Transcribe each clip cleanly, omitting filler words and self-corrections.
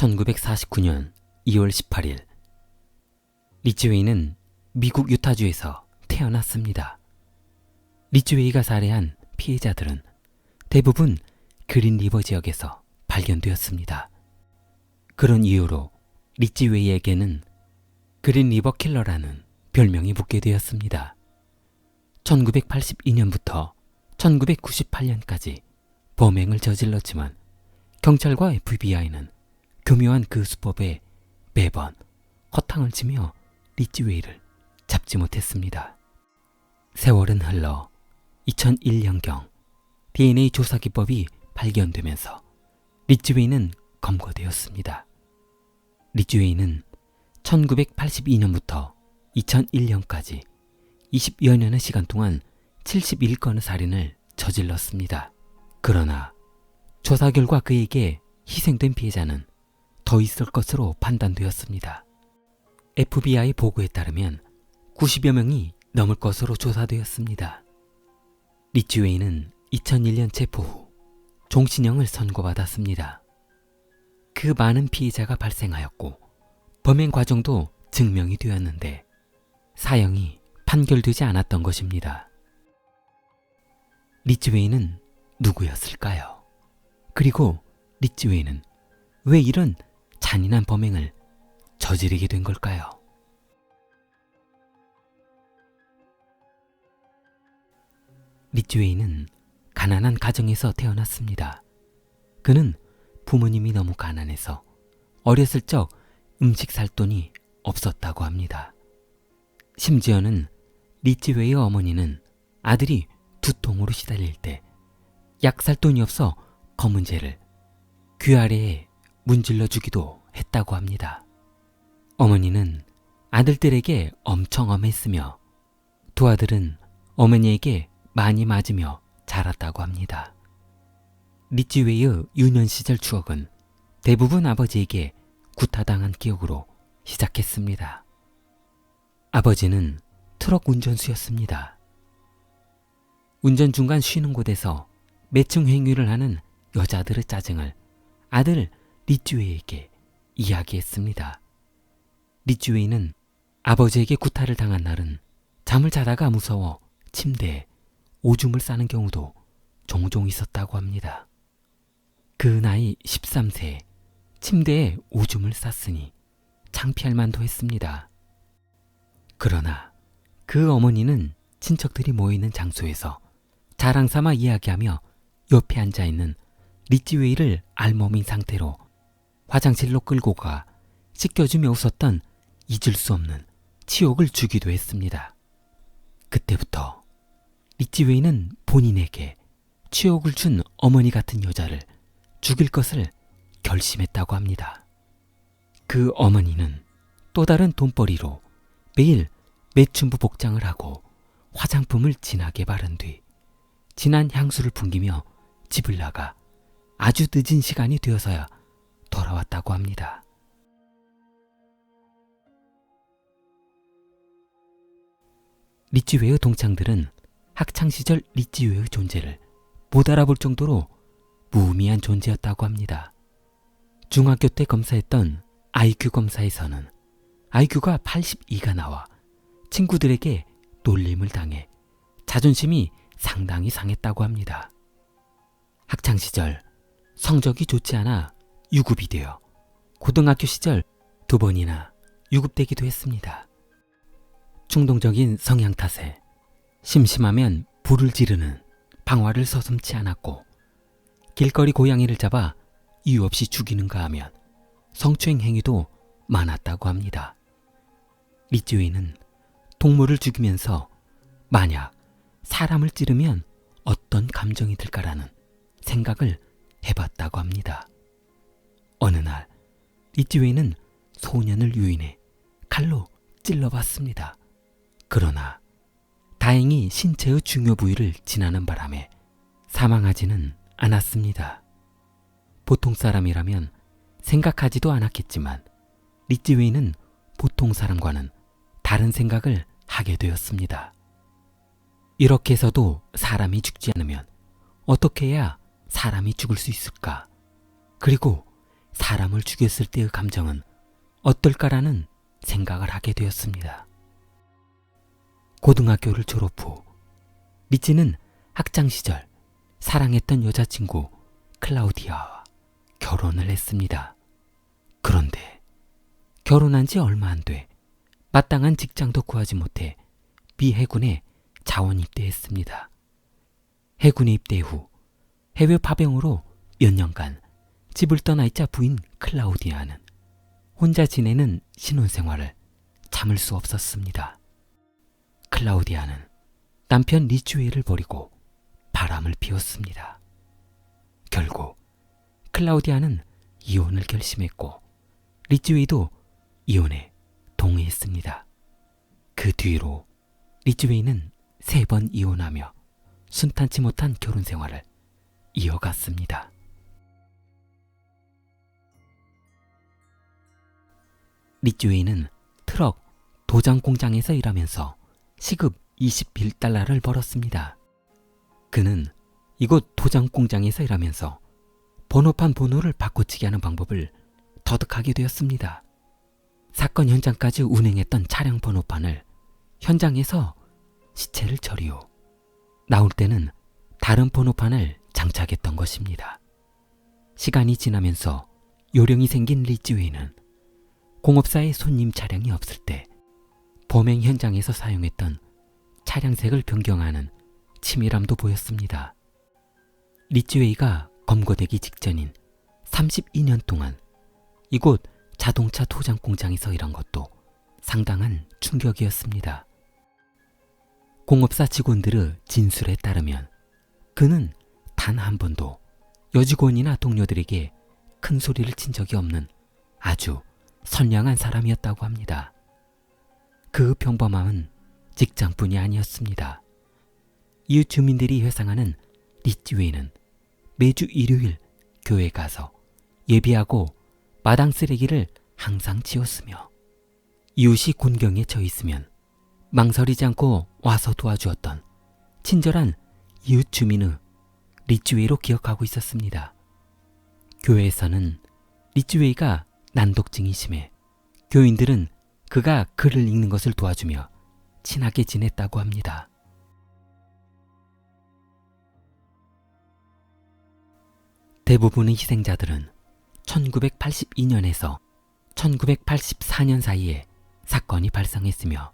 1949년 2월 18일 리츠웨이는 미국 유타주에서 태어났습니다. 리츠웨이가 살해한 피해자들은 대부분 그린리버 지역에서 발견되었습니다. 그런 이유로 리츠웨이에게는 그린리버 킬러라는 별명이 붙게 되었습니다. 1982년부터 1998년까지 범행을 저질렀지만 경찰과 FBI는 교묘한 그 수법에 매번 허탕을 치며 리츠웨이를 잡지 못했습니다. 세월은 흘러 2001년경 DNA 조사 기법이 발견되면서 리츠웨이는 검거되었습니다. 리츠웨이는 1982년부터 2001년까지 20여 년의 시간 동안 71건의 살인을 저질렀습니다. 그러나 조사 결과 그에게 희생된 피해자는 더 있을 것으로 판단되었습니다. FBI 보고에 따르면 90여 명이 넘을 것으로 조사되었습니다. 리츠웨이는 2001년 체포 후 종신형을 선고받았습니다. 그 많은 피해자가 발생하였고 범행 과정도 증명이 되었는데 사형이 판결되지 않았던 것입니다. 리츠웨이는 누구였을까요? 그리고 리츠웨이는 왜 이런 잔인한 범행을 저지르게 된 걸까요? 리츠웨이는 가난한 가정에서 태어났습니다. 그는 부모님이 너무 가난해서 어렸을 적 음식 살 돈이 없었다고 합니다. 심지어는 리츠웨이의 어머니는 아들이 두통으로 시달릴 때 약 살 돈이 없어 검은재를 귀 아래에 문질러 주기도 했다고 합니다. 어머니는 아들들에게 엄청 엄했으며 두 아들은 어머니에게 많이 맞으며 자랐다고 합니다. 리츠웨이의 유년 시절 추억은 대부분 아버지에게 구타당한 기억으로 시작했습니다. 아버지는 트럭 운전수였습니다. 운전 중간 쉬는 곳에서 매칭 행위를 하는 여자들의 짜증을 아들 리츠웨이에게 이야기했습니다. 리츠웨이는 아버지에게 구타를 당한 날은 잠을 자다가 무서워 침대에 오줌을 싸는 경우도 종종 있었다고 합니다. 그 나이 13세에 침대에 오줌을 쌌으니 창피할 만도 했습니다. 그러나 그 어머니는 친척들이 모이는 장소에서 자랑삼아 이야기하며 옆에 앉아있는 리츠웨이를 알몸인 상태로 화장실로 끌고 가 씻겨주며 웃었던 잊을 수 없는 치욕을 주기도 했습니다. 그때부터 리츠웨이는 본인에게 치욕을 준 어머니 같은 여자를 죽일 것을 결심했다고 합니다. 그 어머니는 또 다른 돈벌이로 매일 매춘부 복장을 하고 화장품을 진하게 바른 뒤 진한 향수를 풍기며 집을 나가 아주 늦은 시간이 되어서야 돌아왔다고 합니다. 리츠웨이의 동창들은 학창시절 리츠웨이의 존재를 못 알아볼 정도로 무의미한 존재였다고 합니다. 중학교 때 검사했던 IQ 검사에서는 IQ가 82가 나와 친구들에게 놀림을 당해 자존심이 상당히 상했다고 합니다. 학창시절 성적이 좋지 않아 유급이 되어 고등학교 시절 2번이나 유급되기도 했습니다. 충동적인 성향 탓에 심심하면 불을 지르는 방화를 서슴지 않았고 길거리 고양이를 잡아 이유 없이 죽이는가 하면 성추행 행위도 많았다고 합니다. 리츠웨이는 동물을 죽이면서 만약 사람을 찌르면 어떤 감정이 들까라는 생각을 해봤다고 합니다. 어느 날 리츠웨이는 소년을 유인해 칼로 찔러봤습니다. 그러나 다행히 신체의 중요 부위를 지나는 바람에 사망하지는 않았습니다. 보통 사람이라면 생각하지도 않았겠지만 리츠웨이는 보통 사람과는 다른 생각을 하게 되었습니다. 이렇게 해서도 사람이 죽지 않으면 어떻게 해야 사람이 죽을 수 있을까? 그리고 사람을 죽였을 때의 감정은 어떨까라는 생각을 하게 되었습니다. 고등학교를 졸업 후 리치는 학창시절 사랑했던 여자친구 클라우디아와 결혼을 했습니다. 그런데 결혼한 지 얼마 안 돼 마땅한 직장도 구하지 못해 미 해군에 자원 입대했습니다. 해군에 입대 후 해외 파병으로 몇 년간 집을 떠나 있자 부인 클라우디아는 혼자 지내는 신혼생활을 참을 수 없었습니다. 클라우디아는 남편 리쥬에를 버리고 바람을 피웠습니다. 결국 클라우디아는 이혼을 결심했고 리쥬에도 이혼에 동의했습니다. 그 뒤로 리쥬에는 3번 이혼하며 순탄치 못한 결혼 생활을 이어갔습니다. 리쥬에는 트럭 도장 공장에서 일하면서 시급 21달러를 벌었습니다. 그는 이곳 도장 공장에서 일하면서 번호판 번호를 바꿔치기 하는 방법을 터득하게 되었습니다. 사건 현장까지 운행했던 차량 번호판을 현장에서 시체를 처리 후 나올 때는 다른 번호판을 장착했던 것입니다. 시간이 지나면서 요령이 생긴 리쥬에는 공업사의 손님 차량이 없을 때 범행 현장에서 사용했던 차량색을 변경하는 치밀함도 보였습니다. 리쥬에가 검거되기 직전인 32년 동안 이곳 자동차 도장 공장에서 일한 것도 상당한 충격이었습니다. 공업사 직원들의 진술에 따르면 그는 단 한 번도 여직원이나 동료들에게 큰 소리를 친 적이 없는 아주 선량한 사람이었다고 합니다. 그 평범함은 직장뿐이 아니었습니다. 이웃 주민들이 회상하는 리쥬에는 매주 일요일 교회 가서 예배하고 마당 쓰레기를 항상 치웠으며 이웃이 곤경에 처해 있으면 망설이지 않고 와서 도와주었던 친절한 이웃 주민의 리쥬에로 기억하고 있었습니다. 교회에서는 리쥬에가 난독증이 심해 교인들은 그가 글을 읽는 것을 도와주며 친하게 지냈다고 합니다. 대부분의 희생자들은 1982년에서 1984년 사이에 사건이 발생했으며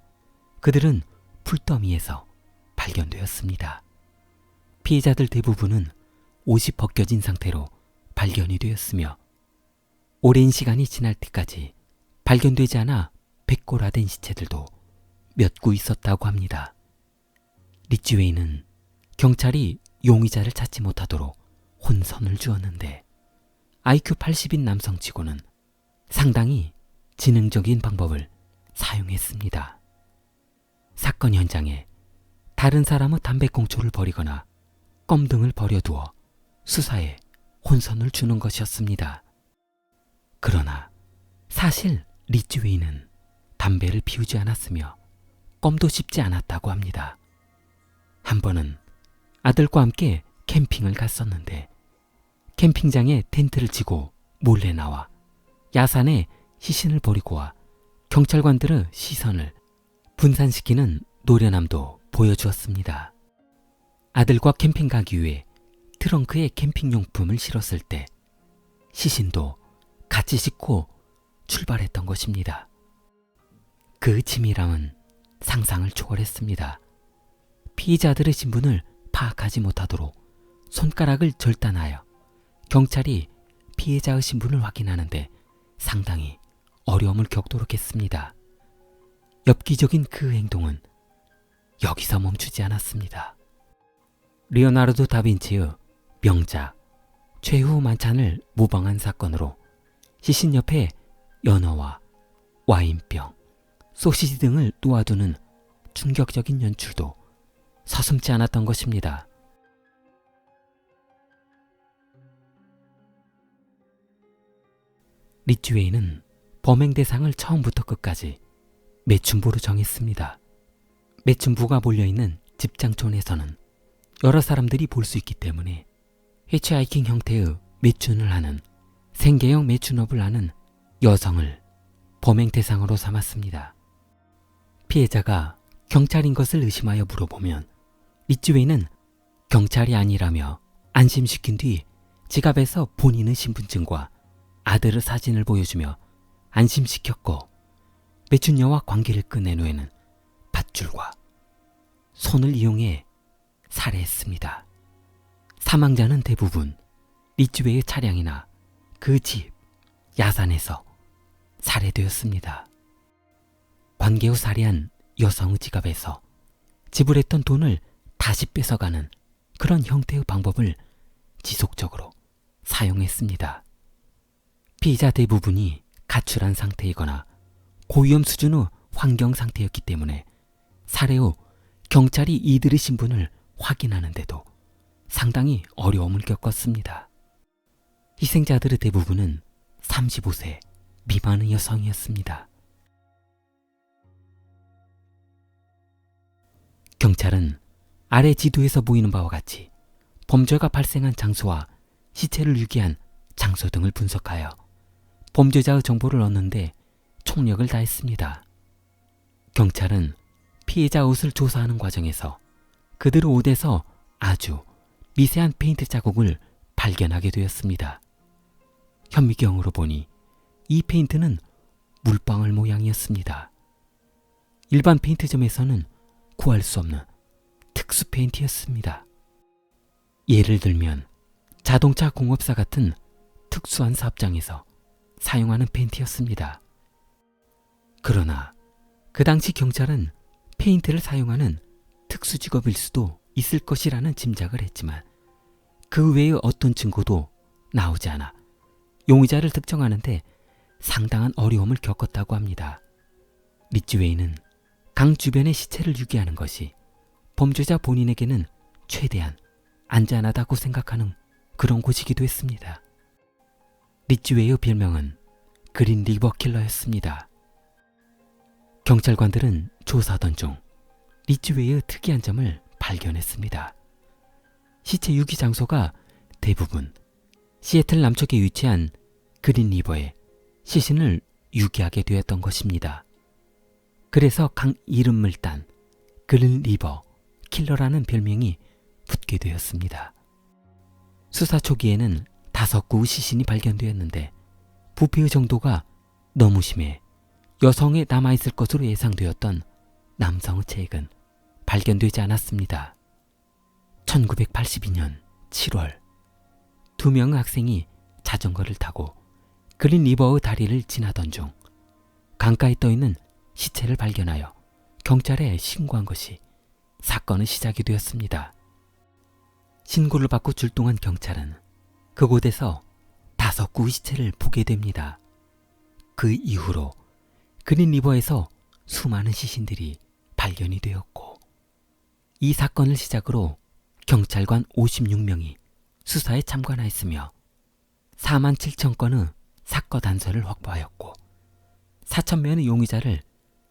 그들은 풀더미에서 발견되었습니다. 피해자들 대부분은 옷이 벗겨진 상태로 발견이 되었으며 오랜 시간이 지날 때까지 발견되지 않아 백골화된 시체들도 몇 구 있었다고 합니다. 리쥬에는 경찰이 용의자를 찾지 못하도록 혼선을 주었는데 IQ 80인 남성치고는 상당히 지능적인 방법을 사용했습니다. 사건 현장에 다른 사람의 담배꽁초를 버리거나 껌 등을 버려두어 수사에 혼선을 주는 것이었습니다. 그러나 사실 리쥬에는 담배를 피우지 않았으며 껌도 씹지 않았다고 합니다. 한 번은 아들과 함께 캠핑을 갔었는데 캠핑장에 텐트를 치고 몰래 나와 야산에 시신을 버리고 와 경찰관들의 시선을 분산시키는 노련함도 보여주었습니다. 아들과 캠핑 가기 위해 트렁크에 캠핑용품을 실었을 때 시신도 같이 싣고 출발했던 것입니다. 그 치밀함은 상상을 초월했습니다. 피의자들의 신분을 파악하지 못하도록 손가락을 절단하여 경찰이 피해자의 신분을 확인하는데 상당히 어려움을 겪도록 했습니다. 엽기적인 그 행동은 여기서 멈추지 않았습니다. 리오나르도 다빈치의 명작 최후 만찬을 모방한 사건으로 시신 옆에 연어와 와인병, 소시지 등을 놓아두는 충격적인 연출도 서슴지 않았던 것입니다. 리쥬에는 범행 대상을 처음부터 끝까지 매춘부로 정했습니다. 매춘부가 몰려있는 집장촌에서는 여러 사람들이 볼 수 있기 때문에 히치하이킹 형태의 매춘을 하는 생계형 매춘업을 하는 여성을 범행 대상으로 삼았습니다. 피해자가 경찰인 것을 의심하여 물어보면 리츠웨이는 경찰이 아니라며 안심시킨 뒤 지갑에서 본인의 신분증과 아들의 사진을 보여주며 안심시켰고, 매춘녀와 관계를 끝낸 후에는 밧줄과 손을 이용해 살해했습니다. 사망자는 대부분 리츠웨이의 차량이나 그 집, 야산에서 살해되었습니다. 관계 후 살해한 여성의 지갑에서 지불했던 돈을 다시 뺏어가는 그런 형태의 방법을 지속적으로 사용했습니다. 피의자 대부분이 가출한 상태이거나 고위험 수준의 환경 상태였기 때문에 살해 후 경찰이 이들의 신분을 확인하는데도 상당히 어려움을 겪었습니다. 희생자들의 대부분은 35세 미만의 여성이었습니다. 경찰은 아래 지도에서 보이는 바와 같이 범죄가 발생한 장소와 시체를 유기한 장소 등을 분석하여 범죄자의 정보를 얻는데 총력을 다했습니다. 경찰은 피해자 옷을 조사하는 과정에서 그들의 옷에서 아주 미세한 페인트 자국을 발견하게 되었습니다. 현미경으로 보니 이 페인트는 물방울 모양이었습니다. 일반 페인트점에서는 구할 수 없는 특수 페인트였습니다. 예를 들면 자동차 공업사 같은 특수한 사업장에서 사용하는 페인트였습니다. 그러나 그 당시 경찰은 페인트를 사용하는 특수 직업일 수도 있을 것이라는 짐작을 했지만 그 외의 어떤 증거도 나오지 않아 용의자를 특정하는데 상당한 어려움을 겪었다고 합니다. 리츠웨이는 강 주변의 시체를 유기하는 것이 범죄자 본인에게는 최대한 안전하다고 생각하는 그런 곳이기도 했습니다. 리츠웨이의 별명은 그린 리버 킬러였습니다. 경찰관들은 조사하던 중 리츠웨이의 특이한 점을 발견했습니다. 시체 유기 장소가 대부분 시애틀 남쪽에 위치한 그린 리버에 시신을 유기하게 되었던 것입니다. 그래서 강 이름을 딴 그린 리버 킬러라는 별명이 붙게 되었습니다. 수사 초기에는 5구의 시신이 발견되었는데 부패의 정도가 너무 심해 여성에 남아있을 것으로 예상되었던 남성의 체액은 발견되지 않았습니다. 1982년 7월 2명의 학생이 자전거를 타고 그린 리버의 다리를 지나던 중 강가에 떠있는 시체를 발견하여 경찰에 신고한 것이 사건의 시작이 되었습니다. 신고를 받고 출동한 경찰은 그곳에서 5구의 시체를 보게 됩니다. 그 이후로 그린 리버에서 수많은 시신들이 발견이 되었고 이 사건을 시작으로 경찰관 56명이 수사에 참관하였으며 4만 7천 건의 사건 단서를 확보하였고 4천 명의 용의자를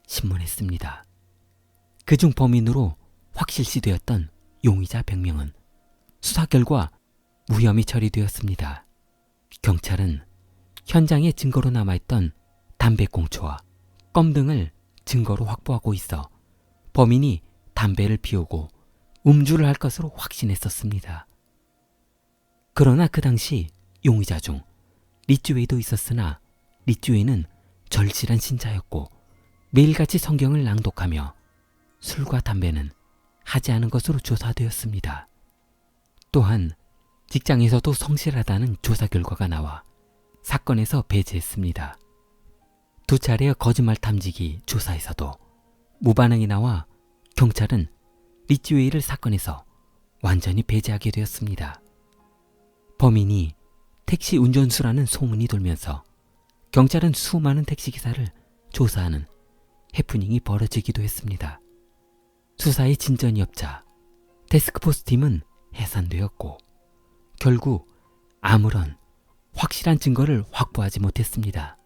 신문했습니다. 그중 범인으로 확실시되었던 용의자 100명은 수사 결과 무혐의 처리되었습니다. 경찰은 현장에 증거로 남아있던 담배꽁초와 껌 등을 증거로 확보하고 있어 범인이 담배를 피우고 음주를 할 것으로 확신했었습니다. 그러나 그 당시 용의자 중 리츠웨이도 있었으나 리츠웨이는 절실한 신자였고 매일같이 성경을 낭독하며 술과 담배는 하지 않은 것으로 조사되었습니다. 또한 직장에서도 성실하다는 조사 결과가 나와 사건에서 배제했습니다. 2차례의 거짓말 탐지기 조사에서도 무반응이 나와 경찰은 리츠웨이를 사건에서 완전히 배제하게 되었습니다. 범인이 택시 운전수라는 소문이 돌면서 경찰은 수많은 택시기사를 조사하는 해프닝이 벌어지기도 했습니다. 수사에 진전이 없자 태스크포스 팀은 해산되었고 결국 아무런 확실한 증거를 확보하지 못했습니다.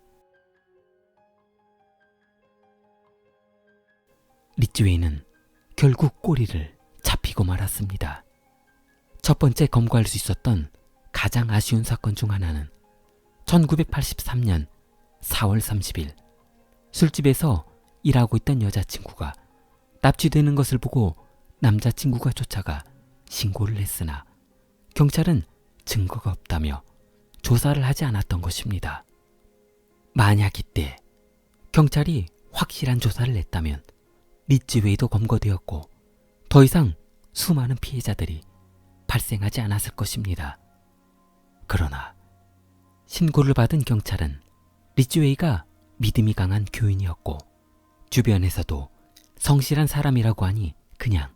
리츠웨이는 결국 꼬리를 잡히고 말았습니다. 첫 번째 검거할 수 있었던 가장 아쉬운 사건 중 하나는 1983년 4월 30일 술집에서 일하고 있던 여자친구가 납치되는 것을 보고 남자친구가 쫓아가 신고를 했으나 경찰은 증거가 없다며 조사를 하지 않았던 것입니다. 만약 이때 경찰이 확실한 조사를 했다면 리츠웨이도 검거되었고 더 이상 수많은 피해자들이 발생하지 않았을 것입니다. 그러나 신고를 받은 경찰은 리츠웨이가 믿음이 강한 교인이었고 주변에서도 성실한 사람이라고 하니 그냥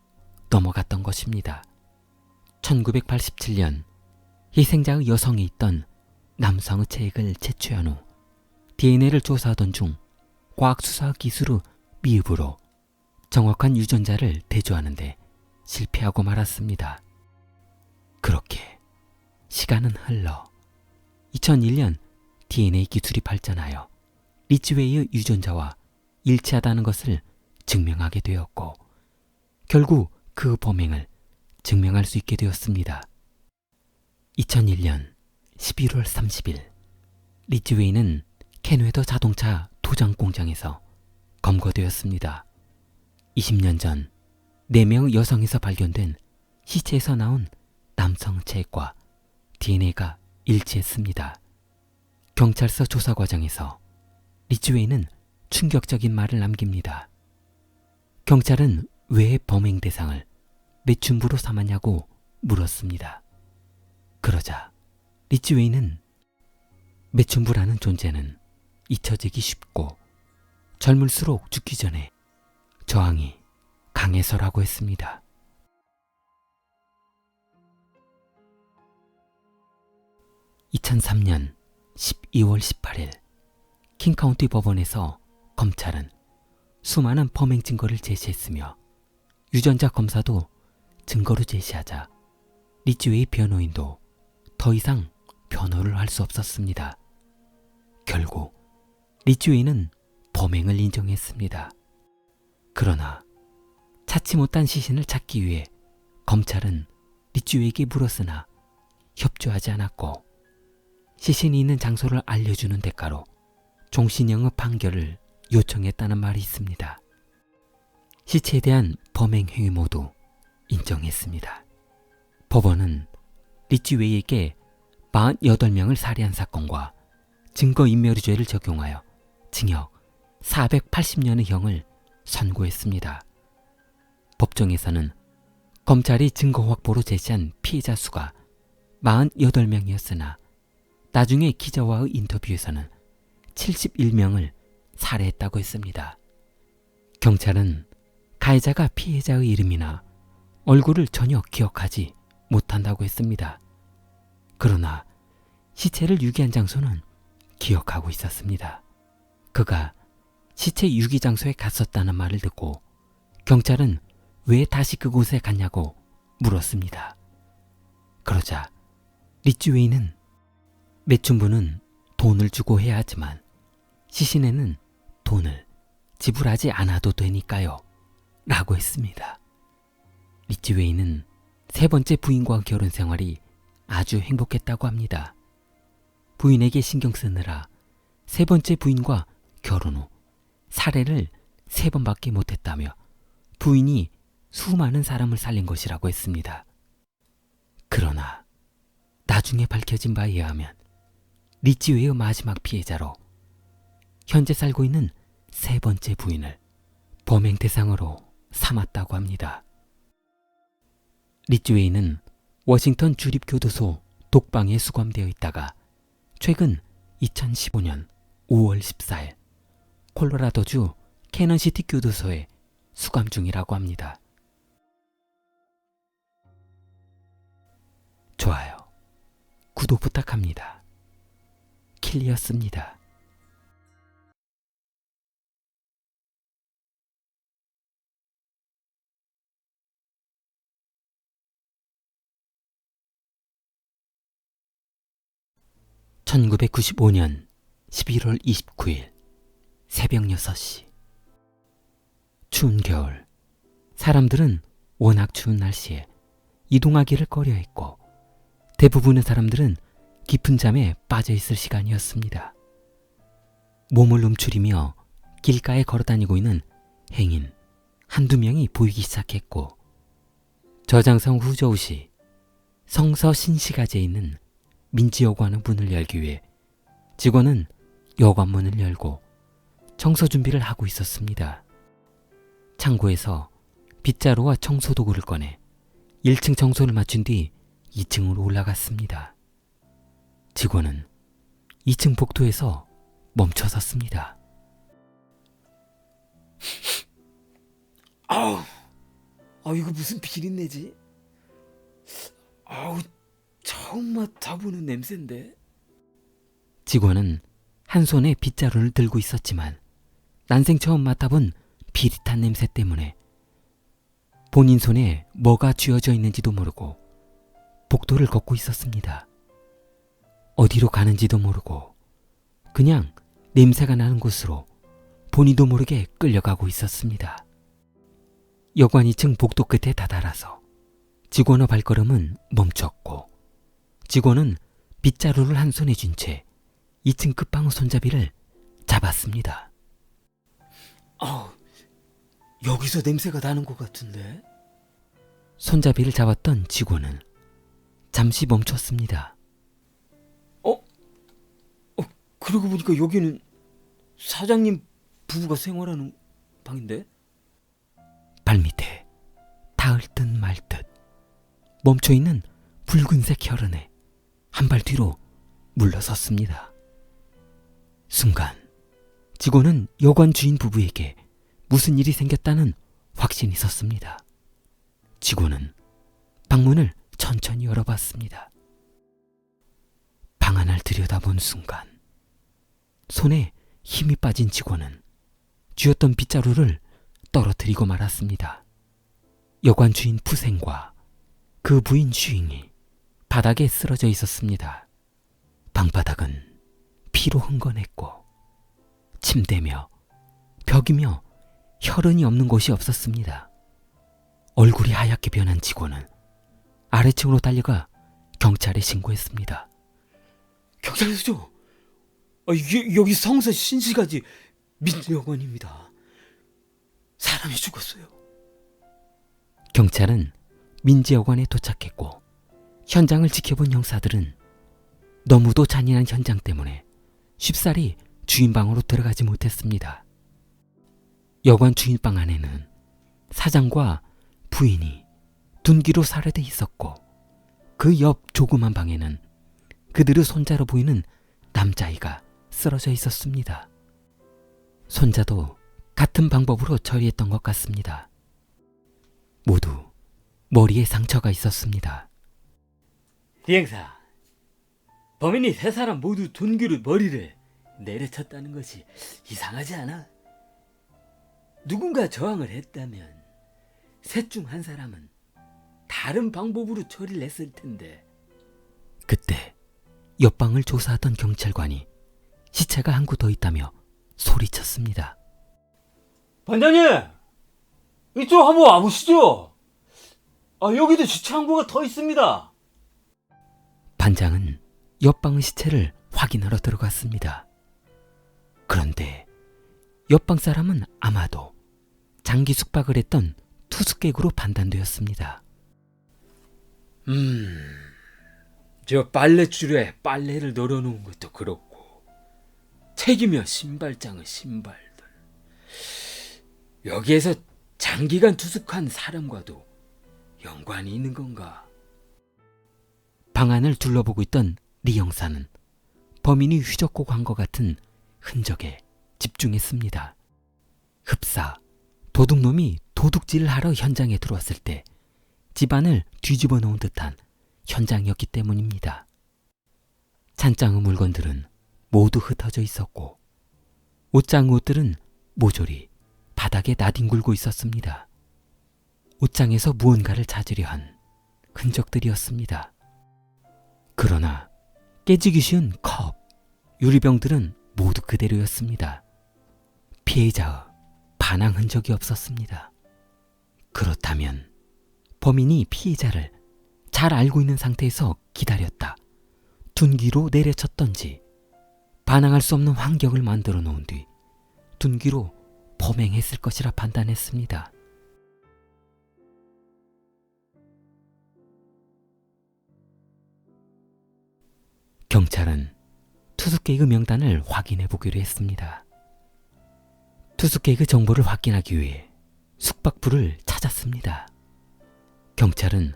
넘어갔던 것입니다. 1987년 희생자의 여성이 있던 남성의 체액을 채취한 후 DNA를 조사하던 중 과학수사 기술의 미흡으로 정확한 유전자를 대조하는데 실패하고 말았습니다. 그렇게 시간은 흘러 2001년 DNA 기술이 발전하여 리츠웨이의 유전자와 일치하다는 것을 증명하게 되었고 결국 그 범행을 증명할 수 있게 되었습니다. 2001년 11월 30일 리츠웨이는 켄웨더 자동차 도장 공장에서 검거되었습니다. 20년 전 4명의 여성에서 발견된 시체에서 나온 남성 체액과 DNA가 일치했습니다. 경찰서 조사 과정에서 리츠웨이는 충격적인 말을 남깁니다. 경찰은 왜 범행 대상을 매춘부로 삼았냐고 물었습니다. 그러자 리츠웨이는 매춘부라는 존재는 잊혀지기 쉽고 젊을수록 죽기 전에 저항이 강해서라고 했습니다. (2003년 12월 18일) 킹카운티 법원에서 검찰은 수많은 범행 증거를 제시했으며 유전자 검사도 증거로 제시하자 리츠웨이 변호인도 더 이상 변호를 할 수 없었습니다. 결국 리츠웨이는 범행을 인정했습니다. 그러나 찾지 못한 시신을 찾기 위해 검찰은 리츠웨이에게 물었으나 협조하지 않았고 시신이 있는 장소를 알려주는 대가로 종신형의 판결을 요청했다는 말이 있습니다. 시체에 대한 범행 행위 모두 인정했습니다. 법원은 리츠웨이에게 48명을 살해한 사건과 증거인멸죄를 적용하여 징역 480년의 형을 선고했습니다. 법정에서는 검찰이 증거 확보로 제시한 피해자 수가 48명이었으나 나중에 기자와의 인터뷰에서는 71명을 살해했다고 했습니다. 경찰은 가해자가 피해자의 이름이나 얼굴을 전혀 기억하지 못한다고 했습니다. 그러나 시체를 유기한 장소는 기억하고 있었습니다. 그가 시체 유기 장소에 갔었다는 말을 듣고 경찰은 왜 다시 그곳에 갔냐고 물었습니다. 그러자 리츠웨이는 매춘부는 돈을 주고 해야 하지만 시신에는 돈을 지불하지 않아도 되니까요 라고 했습니다. 리츠웨이는 세 번째 부인과 결혼 생활이 아주 행복했다고 합니다. 부인에게 신경 쓰느라 세 번째 부인과 결혼 후 살해를 3번밖에 못했다며 부인이 수많은 사람을 살린 것이라고 했습니다. 그러나 나중에 밝혀진 바에 의하면 리츠웨이의 마지막 피해자로 현재 살고 있는 세 번째 부인을 범행 대상으로 삼았다고 합니다. 리츠웨이는 워싱턴 주립교도소 독방에 수감되어 있다가 최근 2015년 5월 14일 콜로라도주 캐넌시티 교도소에 수감 중이라고 합니다. 좋아요, 구독 부탁합니다. 킬리였습니다. (1995년 11월 29일) 새벽 6시. 추운 겨울, 사람들은 워낙 추운 날씨에 이동하기를 꺼려했고 대부분의 사람들은 깊은 잠에 빠져 있을 시간이었습니다. 몸을 움츠리며 길가에 걸어다니고 있는 행인 한두 명이 보이기 시작했고, 저장성 후저우시 성서 신시가지에 있는 민지여관의 문을 열기 위해 직원은 여관문을 열고 청소 준비를 하고 있었습니다. 창고에서 빗자루와 청소도구를 꺼내 1층 청소를 마친 뒤 2층으로 올라갔습니다. 직원은 2층 복도에서 멈춰섰습니다. 이거 무슨 비린내지? 처음 맡아보는 냄새인데. 직원은 한 손에 빗자루를 들고 있었지만 난생 처음 맡아본 비릿한 냄새 때문에 본인 손에 뭐가 쥐어져 있는지도 모르고 복도를 걷고 있었습니다. 어디로 가는지도 모르고 그냥 냄새가 나는 곳으로 본인도 모르게 끌려가고 있었습니다. 여관 2층 복도 끝에 다다라서 직원의 발걸음은 멈췄고, 직원은 빗자루를 한 손에 쥔 채 2층 끝방의 손잡이를 잡았습니다. 여기서 냄새가 나는 것 같은데? 손잡이를 잡았던 직원은 잠시 멈췄습니다. 그러고 보니까 여기는 사장님 부부가 생활하는 방인데? 발밑에 닿을 듯 말 듯 멈춰있는 붉은색 혈흔에 한 발 뒤로 물러섰습니다. 순간 직원은 여관 주인 부부에게 무슨 일이 생겼다는 확신이 섰습니다. 직원은 방문을 천천히 열어봤습니다. 방 안을 들여다본 순간 손에 힘이 빠진 직원은 쥐었던 빗자루를 떨어뜨리고 말았습니다. 여관 주인 푸생과 그 부인 슈잉이 바닥에 쓰러져 있었습니다. 방바닥은 피로 흥건했고 침대며 벽이며 혈흔이 없는 곳이 없었습니다. 얼굴이 하얗게 변한 직원은 아래층으로 달려가 경찰에 신고했습니다. 경찰서죠? 여기 성서 신시가지 민지여관입니다. 사람이 죽었어요. 경찰은 민지여관에 도착했고 현장을 지켜본 형사들은 너무도 잔인한 현장 때문에 쉽사리 주인방으로 들어가지 못했습니다. 여관 주인방 안에는 사장과 부인이 둔기로 살해돼 있었고, 그 옆 조그만 방에는 그들의 손자로 보이는 남자아이가 쓰러져 있었습니다. 손자도 같은 방법으로 처리했던 것 같습니다. 모두 머리에 상처가 있었습니다. 이 형사, 범인이 세 사람 모두 둔기로 머리를 내려쳤다는 것이 이상하지 않아? 누군가 저항을 했다면 셋 중 한 사람은 다른 방법으로 처리를 했을 텐데. 그때 옆방을 조사하던 경찰관이 시체가 한 구 더 있다며 소리쳤습니다. 반장님! 이쪽 한번 와보시죠. 여기도 시체 한 구가 더 있습니다. 반장은 옆방의 시체를 확인하러 들어갔습니다. 그런데 옆방 사람은 아마도 장기 숙박을 했던 투숙객으로 판단되었습니다. 저 빨랫줄에 빨래를 널어놓은 것도 그렇고 책이며 신발장의 신발들, 여기에서 장기간 투숙한 사람과도 연관이 있는 건가? 방 안을 둘러보고 있던 리 형사는 범인이 휘젓고 간 것 같은 흔적에 집중했습니다. 흡사 도둑놈이 도둑질을 하러 현장에 들어왔을 때 집안을 뒤집어 놓은 듯한 현장이었기 때문입니다. 찬장의 물건들은 모두 흩어져 있었고 옷장의 옷들은 모조리 바닥에 나뒹굴고 있었습니다. 옷장에서 무언가를 찾으려 한 흔적들이었습니다. 그러나 깨지기 쉬운 컵, 유리병들은 모두 그대로였습니다. 피해자의 반항 흔적이 없었습니다. 그렇다면 범인이 피해자를 잘 알고 있는 상태에서 기다렸다, 둔기로 내려쳤던지 반항할 수 없는 환경을 만들어 놓은 뒤 둔기로 범행했을 것이라 판단했습니다. 경찰은 투숙객의 명단을 확인해 보기로 했습니다. 투숙객의 정보를 확인하기 위해 숙박부를 찾았습니다. 경찰은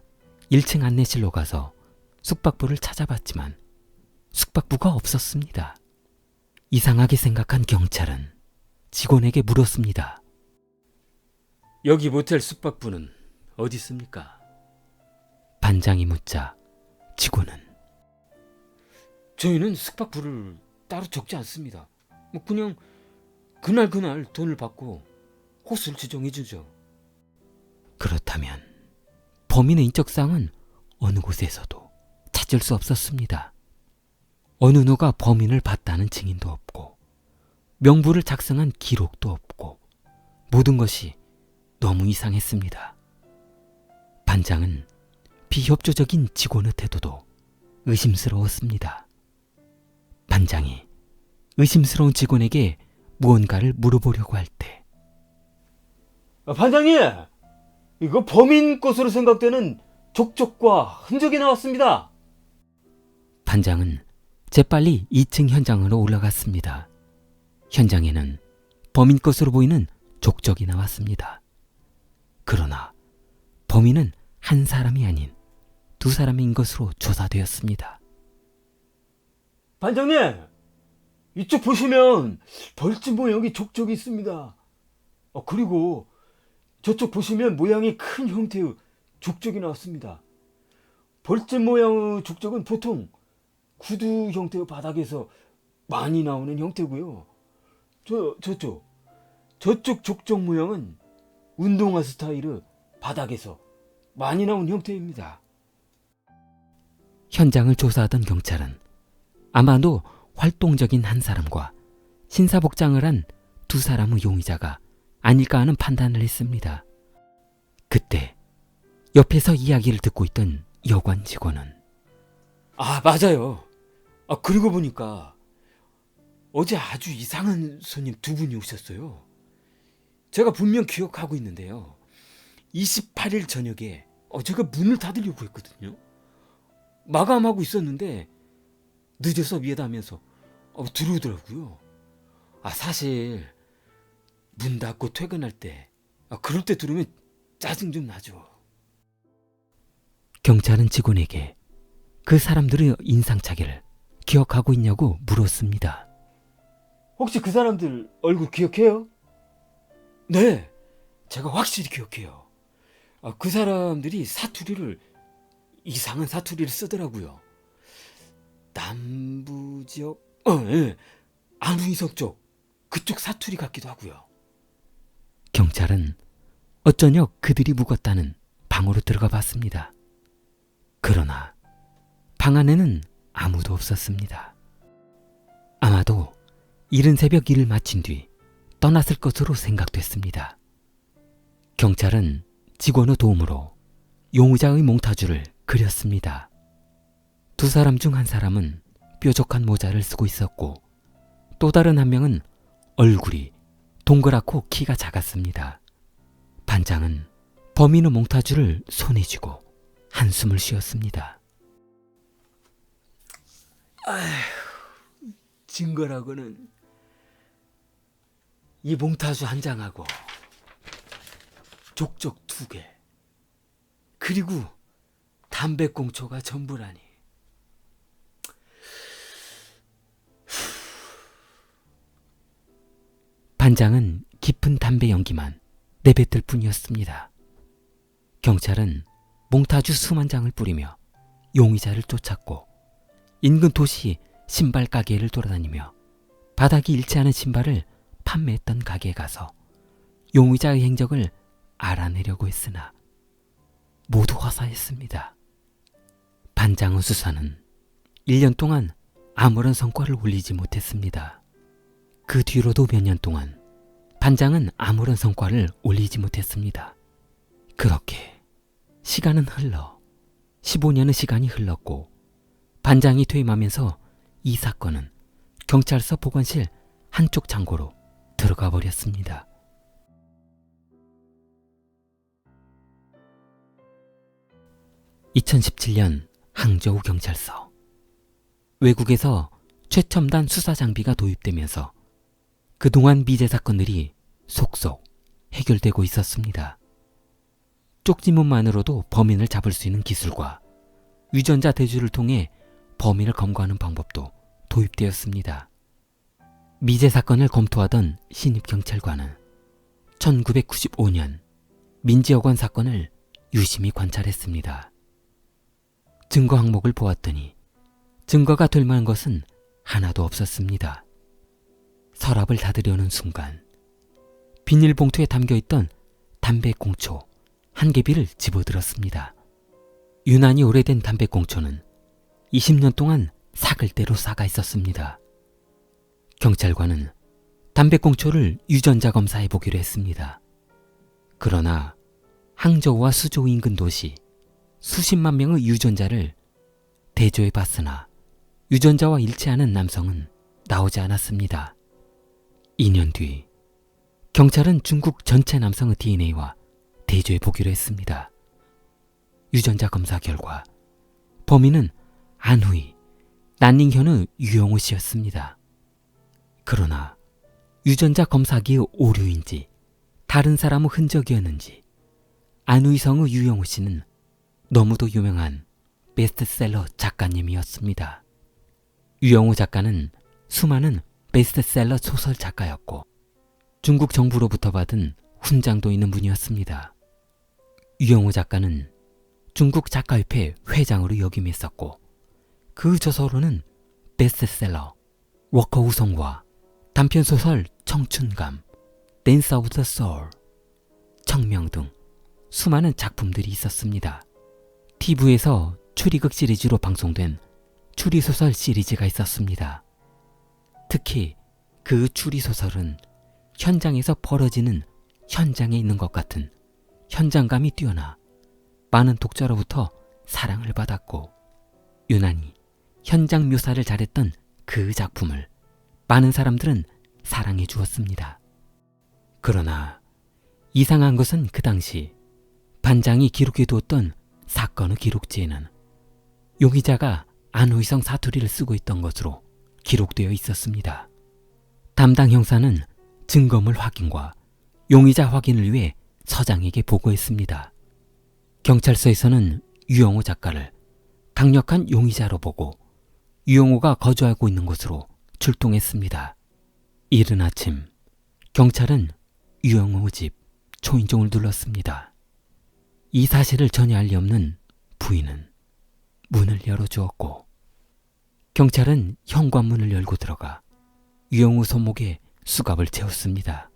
1층 안내실로 가서 숙박부를 찾아봤지만 숙박부가 없었습니다. 이상하게 생각한 경찰은 직원에게 물었습니다. 여기 모텔 숙박부는 어디 있습니까? 반장이 묻자 직원은 저희는 숙박부를 따로 적지 않습니다. 그냥 그날 돈을 받고 호수를 지정해 주죠. 그렇다면 범인의 인적사항은 어느 곳에서도 찾을 수 없었습니다. 어느 누가 범인을 봤다는 증인도 없고 명부를 작성한 기록도 없고 모든 것이 너무 이상했습니다. 반장은 비협조적인 직원의 태도도 의심스러웠습니다. 반장이 의심스러운 직원에게 무언가를 물어보려고 할 때 반장님! 이거 범인 것으로 생각되는 족적과 흔적이 나왔습니다. 반장은 재빨리 2층 현장으로 올라갔습니다. 현장에는 범인 것으로 보이는 족적이 나왔습니다. 그러나 범인은 한 사람이 아닌 두 사람인 것으로 조사되었습니다. 반장님! 이쪽 보시면 벌집 모양의 족적이 있습니다. 그리고 저쪽 보시면 모양이 큰 형태의 족적이 나왔습니다. 벌집 모양의 족적은 보통 구두 형태의 바닥에서 많이 나오는 형태고요. 저쪽 족적 모양은 운동화 스타일의 바닥에서 많이 나온 형태입니다. 현장을 조사하던 경찰은 아마도 활동적인 한 사람과 신사복장을 한 두 사람의 용의자가 아닐까 하는 판단을 했습니다. 그때 옆에서 이야기를 듣고 있던 여관 직원은 맞아요. 그리고 보니까 어제 아주 이상한 손님 두 분이 오셨어요. 제가 분명 기억하고 있는데요. 28일 저녁에 제가 문을 닫으려고 했거든요. 마감하고 있었는데 늦어서 위에다면서 들어오더라고요. 사실 문 닫고 퇴근할 때 그럴 때 들으면 짜증 좀 나죠. 경찰은 직원에게 그 사람들의 인상착의를 기억하고 있냐고 물었습니다. 혹시 그 사람들 얼굴 기억해요? 네, 제가 확실히 기억해요. 그 사람들이 이상한 사투리를 쓰더라고요. 남부지역, 예, 안후이성 쪽, 그쪽 사투리 같기도 하고요. 경찰은 어쩌녁 그들이 묵었다는 방으로 들어가 봤습니다. 그러나 방 안에는 아무도 없었습니다. 아마도 이른 새벽 일을 마친 뒤 떠났을 것으로 생각됐습니다. 경찰은 직원의 도움으로 용의자의 몽타주를 그렸습니다. 두 사람 중 한 사람은 뾰족한 모자를 쓰고 있었고 또 다른 한 명은 얼굴이 동그랗고 키가 작았습니다. 반장은 범인의 몽타주를 손에 쥐고 한숨을 쉬었습니다. 증거라고는 이 몽타주 한 장하고 족적 2개 그리고 담배꽁초가 전부라니. 반장은 깊은 담배 연기만 내뱉을 뿐이었습니다. 경찰은 몽타주 수만 장을 뿌리며 용의자를 쫓았고 인근 도시 신발 가게를 돌아다니며 바닥이 일치하는 신발을 판매했던 가게에 가서 용의자의 행적을 알아내려고 했으나 모두 허사했습니다. 반장의 수사는 1년 동안 아무런 성과를 올리지 못했습니다. 그 뒤로도 몇 년 동안 반장은 아무런 성과를 올리지 못했습니다. 그렇게 시간은 흘러 15년의 시간이 흘렀고 반장이 퇴임하면서 이 사건은 경찰서 보건실 한쪽 창고로 들어가 버렸습니다. (2017년) 항저우 경찰서. 외국에서 최첨단 수사 장비가 도입되면서 그동안 미제 사건들이 속속 해결되고 있었습니다. 쪽지문만으로도 범인을 잡을 수 있는 기술과 유전자 대조를 통해 범인을 검거하는 방법도 도입되었습니다. 미제 사건을 검토하던 신입경찰관은 1995년 민지여관 사건을 유심히 관찰했습니다. 증거 항목을 보았더니 증거가 될 만한 것은 하나도 없었습니다. 서랍을 닫으려는 순간 비닐봉투에 담겨있던 담배꽁초 한 개비를 집어들었습니다. 유난히 오래된 담배꽁초는 20년 동안 사글대로 싸가 있었습니다. 경찰관은 담배꽁초를 유전자 검사해보기로 했습니다. 그러나 항저우와 수저우 인근 도시 수십만 명의 유전자를 대조해봤으나 유전자와 일치하는 남성은 나오지 않았습니다. 2년 뒤 경찰은 중국 전체 남성의 DNA와 대조해보기로 했습니다. 유전자 검사 결과 범인은 안후이, 난닝현의 유영호 씨였습니다. 그러나 유전자 검사기의 오류인지 다른 사람의 흔적이었는지 안후이성의 유영호 씨는 너무도 유명한 베스트셀러 작가님이었습니다. 유영호 작가는 수많은 베스트셀러 소설 작가였고 중국 정부로부터 받은 훈장도 있는 분이었습니다. 유영호 작가는 중국 작가협회 회장으로 역임했었고 그 저서로는 베스트셀러 워커우성과 단편소설 청춘감, 댄스 오브 더 소울, 청명 등 수많은 작품들이 있었습니다. TV에서 추리극 시리즈로 방송된 추리소설 시리즈가 있었습니다. 특히 그 추리소설은 현장에서 벌어지는 현장에 있는 것 같은 현장감이 뛰어나 많은 독자로부터 사랑을 받았고 유난히 현장 묘사를 잘했던 그 작품을 많은 사람들은 사랑해 주었습니다. 그러나 이상한 것은 그 당시 반장이 기록해 두었던 사건의 기록지에는 용의자가 안후이성 사투리를 쓰고 있던 것으로 기록되어 있었습니다. 담당 형사는 증거물 확인과 용의자 확인을 위해 서장에게 보고했습니다. 경찰서에서는 유영호 작가를 강력한 용의자로 보고 유영호가 거주하고 있는 곳으로 출동했습니다. 이른 아침 경찰은 유영호 집 초인종을 눌렀습니다. 이 사실을 전혀 알 리 없는 부인은 문을 열어주었고 경찰은 현관문을 열고 들어가 유영호 손목에 수갑을 채웠습니다.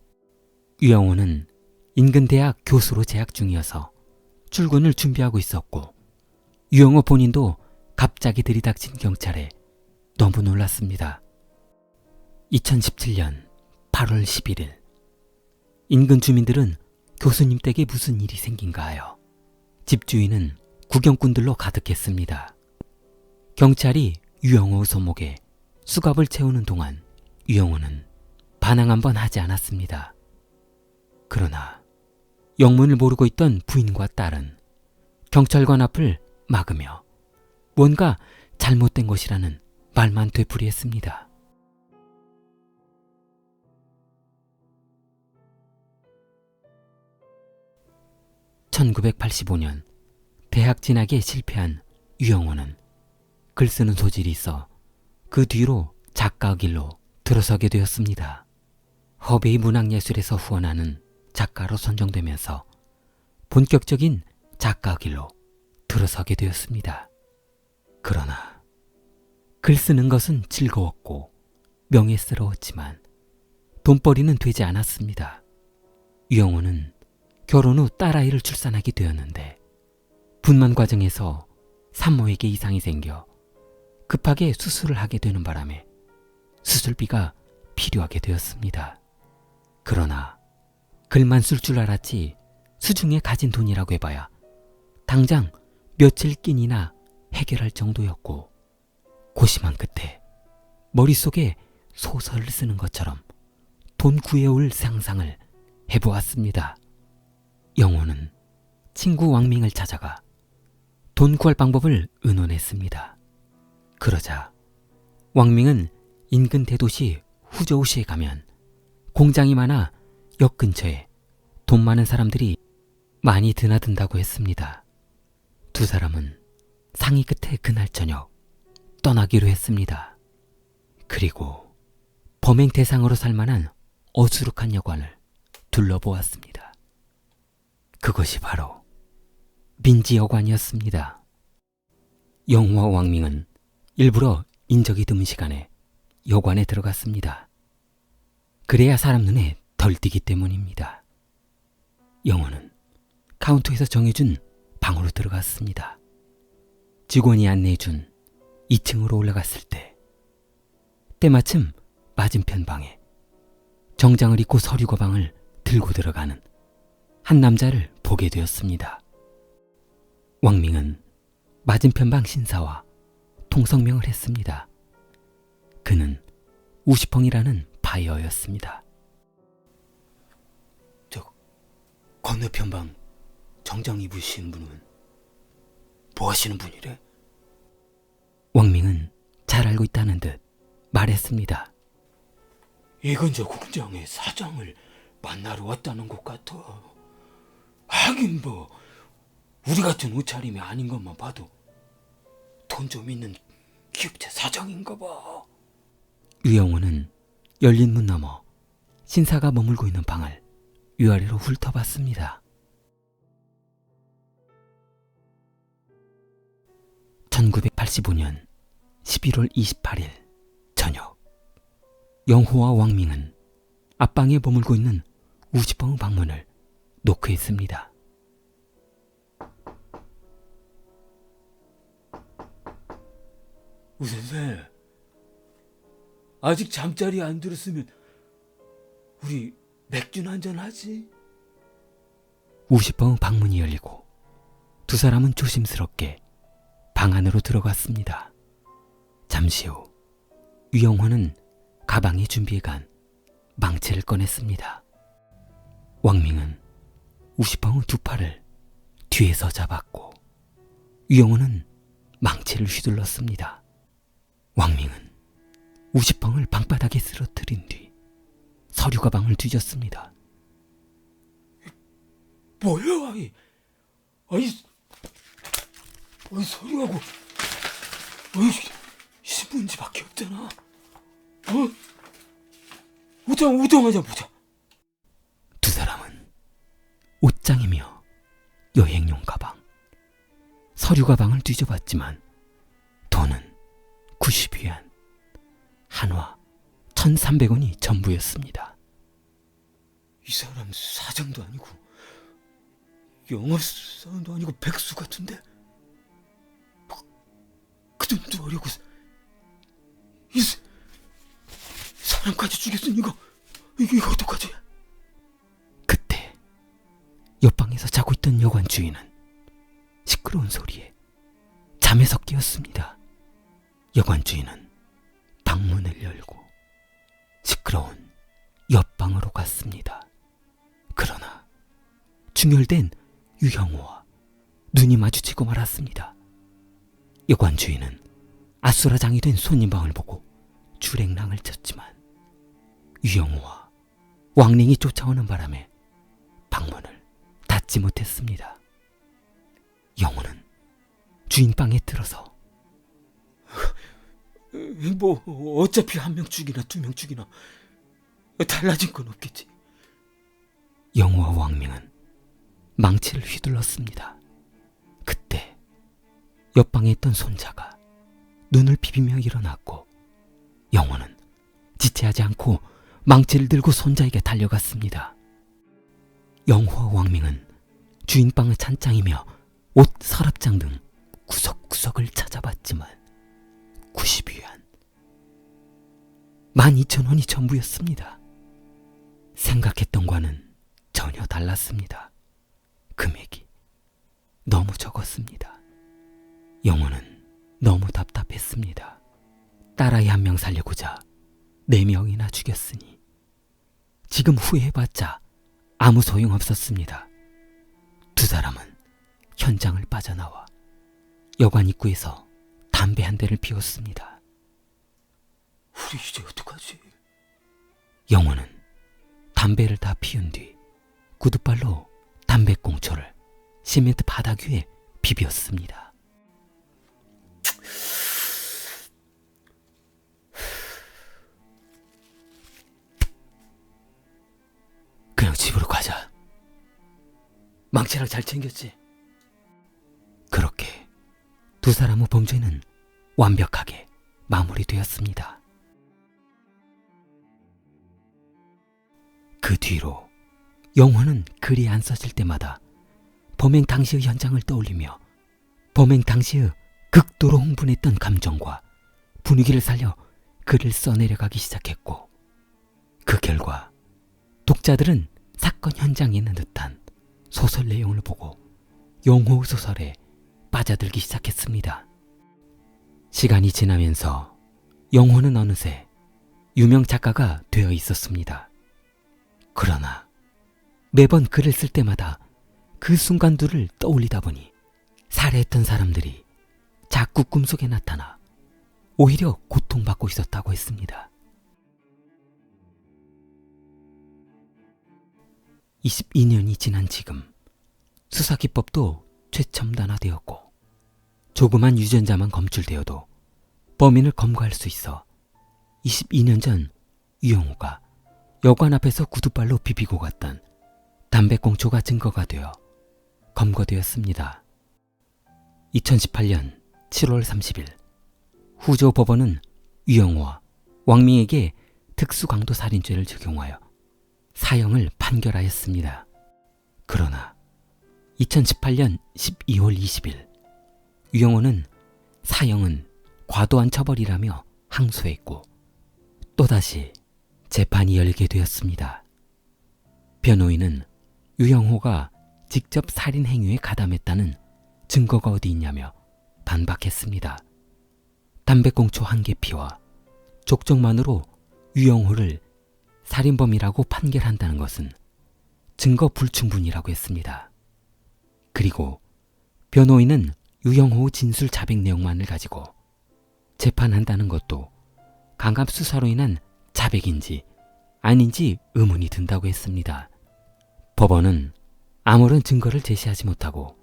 유영호는 인근 대학 교수로 재학 중이어서 출근을 준비하고 있었고 유영호 본인도 갑자기 들이닥친 경찰에 너무 놀랐습니다. 2017년 8월 11일 인근 주민들은 교수님 댁에 무슨 일이 생긴가 하여 집주인은 구경꾼들로 가득했습니다. 경찰이 유영호의 손목에 수갑을 채우는 동안 유영호는 반항 한번 하지 않았습니다. 그러나 영문을 모르고 있던 부인과 딸은 경찰관 앞을 막으며 뭔가 잘못된 것이라는 말만 되풀이했습니다. (1985년) 대학 진학에 실패한 유영호는 글 쓰는 소질이 있어 그 뒤로 작가 길로 들어서게 되었습니다. 허베이 문학예술에서 후원하는 작가로 선정되면서 본격적인 작가 길로 들어서게 되었습니다. 그러나 글 쓰는 것은 즐거웠고 명예스러웠지만 돈벌이는 되지 않았습니다. 유영호는 결혼 후 딸아이를 출산하게 되었는데 분만 과정에서 산모에게 이상이 생겨 급하게 수술을 하게 되는 바람에 수술비가 필요하게 되었습니다. 그러나 글만 쓸 줄 알았지 수중에 가진 돈이라고 해봐야 당장 며칠 끼니나 해결할 정도였고 고심한 끝에 머릿속에 소설을 쓰는 것처럼 돈 구해올 상상을 해보았습니다. 영호는 친구 왕밍을 찾아가 돈 구할 방법을 의논했습니다. 그러자 왕밍은 인근 대도시 후저우시에 가면 공장이 많아 역 근처에 돈 많은 사람들이 많이 드나든다고 했습니다. 두 사람은 상의 끝에 그날 저녁 떠나기로 했습니다. 그리고 범행 대상으로 살만한 어수룩한 여관을 둘러보았습니다. 그것이 바로 민지 여관이었습니다. 영호와 왕밍은 일부러 인적이 드문 시간에 여관에 들어갔습니다. 그래야 사람 눈에 덜 띄기 때문입니다. 영호는 카운터에서 정해준 방으로 들어갔습니다. 직원이 안내해준 2층으로 올라갔을 때 때마침 맞은편 방에 정장을 입고 서류 가방을 들고 들어가는 한 남자를 보게 되었습니다. 왕밍은 맞은편 방 신사와 통성명을 했습니다. 그는 우시펑이라는 바이어였습니다. 건너편 방 정장 입으신 분은 뭐 하시는 분이래? 왕밍은 잘 알고 있다는 듯 말했습니다. 이건 저 공장의 사장을 만나러 왔다는 것 같아. 하긴 뭐 우리 같은 옷차림이 아닌 것만 봐도 돈 좀 있는 기업체 사장인가 봐. 유영호는 열린 문 너머 신사가 머물고 있는 방을 위아래로 훑어봤습니다. 1985년 11월 28일 저녁, 영호와 왕밍은 앞방에 머물고 있는 우시펑 방문을 노크했습니다. 우 선생, 아직 잠자리 안 들었으면 우리 맥주나 한잔 하지? 우시펑 방문이 열리고 두 사람은 조심스럽게 방 안으로 들어갔습니다. 잠시 후 유영호는 가방에 준비해간 망치를 꺼냈습니다. 왕밍은 우시펑의 두 팔을 뒤에서 잡았고 유영호는 망치를 휘둘렀습니다. 왕밍은 우시펑을 방바닥에 쓰러뜨린 뒤 서류 가방을 뒤졌습니다. 뭐야? 아이 서류하고 신문지밖에 없잖아. 옷장 한장 보자. 두 사람은 옷장이며 여행용 가방, 서류 가방을 뒤져봤지만 돈은 90위안, 한화 1,300원이 전부였습니다. 이 사람 사장도 아니고 영업사원도 아니고 백수 같은데? 그 돈도 어려고 이 사람까지 죽였으니 이거 어떡하지? 그때 옆방에서 자고 있던 여관 주인은 시끄러운 소리에 잠에서 깨었습니다. 여관 주인은 방문을 열고 시끄러운 옆방으로 갔습니다. 그러나 중열된 유형호와 눈이 마주치고 말았습니다. 여관 주인은 아수라장이 된 손님방을 보고 주랭랑을 쳤지만 유형호와 왕링이 쫓아오는 바람에 방문을 닫지 못했습니다. 영호는 주인방에 들어서 뭐 어차피 한 명 죽이나 두 명 죽이나 달라진 건 없겠지. 영호와 왕밍은 망치를 휘둘렀습니다. 그때 옆방에 있던 손자가 눈을 비비며 일어났고 영호는 지체하지 않고 망치를 들고 손자에게 달려갔습니다. 영호와 왕밍은 주인방의 찬장이며 옷 서랍장 등 구석구석을 찾아봤지만 90위안 12,000원이 전부였습니다. 생각했던과는 전혀 달랐습니다. 금액이 너무 적었습니다. 영호는 너무 답답했습니다. 딸아이 한 명 살려고자 4명이나 죽였으니 지금 후회해봤자 아무 소용없었습니다. 두 사람은 현장을 빠져나와 여관 입구에서 담배 한 대를 피웠습니다. 우리 이제 어떡하지? 영호는 담배를 다 피운 뒤 구두발로 담배꽁초를 시멘트 바닥 위에 비볐습니다. 그냥 집으로 가자. 망치랑 잘 챙겼지? 그렇게 두 사람의 범죄는 완벽하게 마무리되었습니다. 그 뒤로 영호는 글이 안 써질 때마다 범행 당시의 현장을 떠올리며 범행 당시의 극도로 흥분했던 감정과 분위기를 살려 글을 써내려가기 시작했고, 그 결과 독자들은 사건 현장에 있는 듯한 소설 내용을 보고 영호의 소설에 빠져들기 시작했습니다. 시간이 지나면서 영호는 어느새 유명 작가가 되어 있었습니다. 그러나 매번 글을 쓸 때마다 그 순간들을 떠올리다 보니 살해했던 사람들이 자꾸 꿈속에 나타나 오히려 고통받고 있었다고 했습니다. 22년이 지난 지금 수사기법도 최첨단화되었고 조그만 유전자만 검출되어도 범인을 검거할 수 있어 22년 전 유영호가 여관 앞에서 구두발로 비비고 갔던 담배꽁초가 증거가 되어 검거되었습니다. 2018년 7월 30일 후조 법원은 유영호와 왕미에게 특수강도살인죄를 적용하여 사형을 판결하였습니다. 그러나 2018년 12월 20일 유영호는 사형은 과도한 처벌이라며 항소했고 또다시 재판이 열리게 되었습니다. 변호인은 유영호가 직접 살인 행위에 가담했다는 증거가 어디 있냐며 반박했습니다. 담배꽁초 한 개 피와 족적만으로 유영호를 살인범이라고 판결한다는 것은 증거 불충분이라고 했습니다. 그리고 변호인은 유영호의 진술 자백 내용만을 가지고 재판한다는 것도 강압 수사로 인한 자백인지 아닌지 의문이 든다고 했습니다. 법원은 아무런 증거를 제시하지 못하고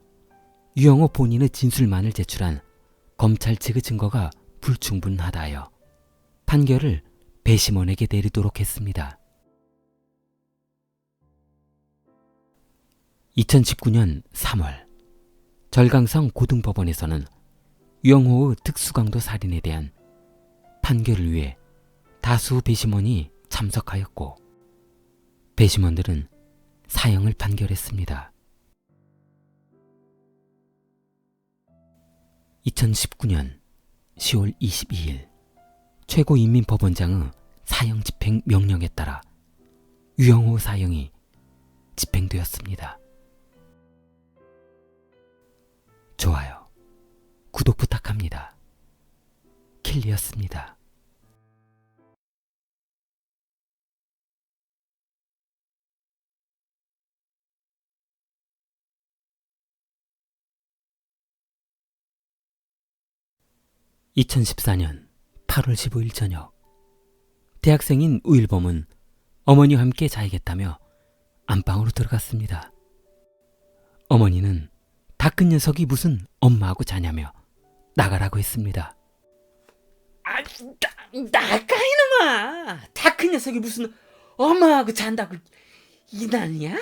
유영호 본인의 진술만을 제출한 검찰 측의 증거가 불충분하다하여 판결을 배심원에게 내리도록 했습니다. 2019년 3월 절강성 고등법원에서는 유영호의 특수강도 살인에 대한 판결을 위해 다수 배심원이 참석하였고 배심원들은 사형을 판결했습니다. 2019년 10월 22일 최고인민법원장의 사형 집행 명령에 따라 유영호 사형이 집행되었습니다. 좋아요, 구독 부탁합니다. 킬리였습니다. (2014년 8월 15일) 저녁 대학생인 우일범은 어머니와 함께 자야겠다며 안방으로 들어갔습니다. 어머니는 다 큰 녀석이 무슨 엄마하고 자냐며 나가라고 했습니다. 나가 이놈아. 다 큰 녀석이 무슨 엄마하고 잔다고 이난이야?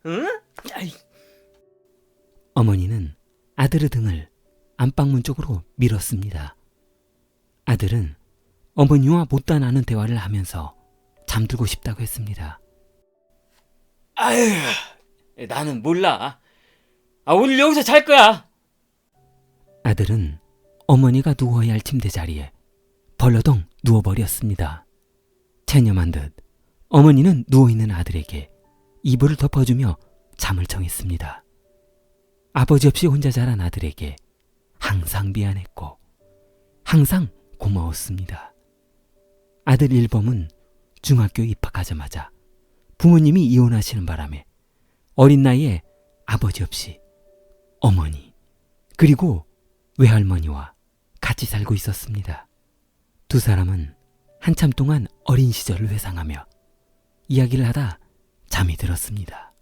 응? 아이. 어머니는 아들의 등을 안방문 쪽으로 밀었습니다. 아들은 어머니와 못다 나는 대화를 하면서 잠들고 싶다고 했습니다. 아유, 나는 몰라. 오늘 여기서 잘 거야. 아들은 어머니가 누워야 할 침대 자리에 벌러덩 누워버렸습니다. 체념한 듯 어머니는 누워있는 아들에게 이불을 덮어주며 잠을 청했습니다. 아버지 없이 혼자 자란 아들에게 항상 미안했고 항상 고마웠습니다. 아들 일범은 중학교에 입학하자마자 부모님이 이혼하시는 바람에 어린 나이에 아버지 없이 어머니 그리고 외할머니와 같이 살고 있었습니다. 두 사람은 한참 동안 어린 시절을 회상하며 이야기를 하다 잠이 들었습니다.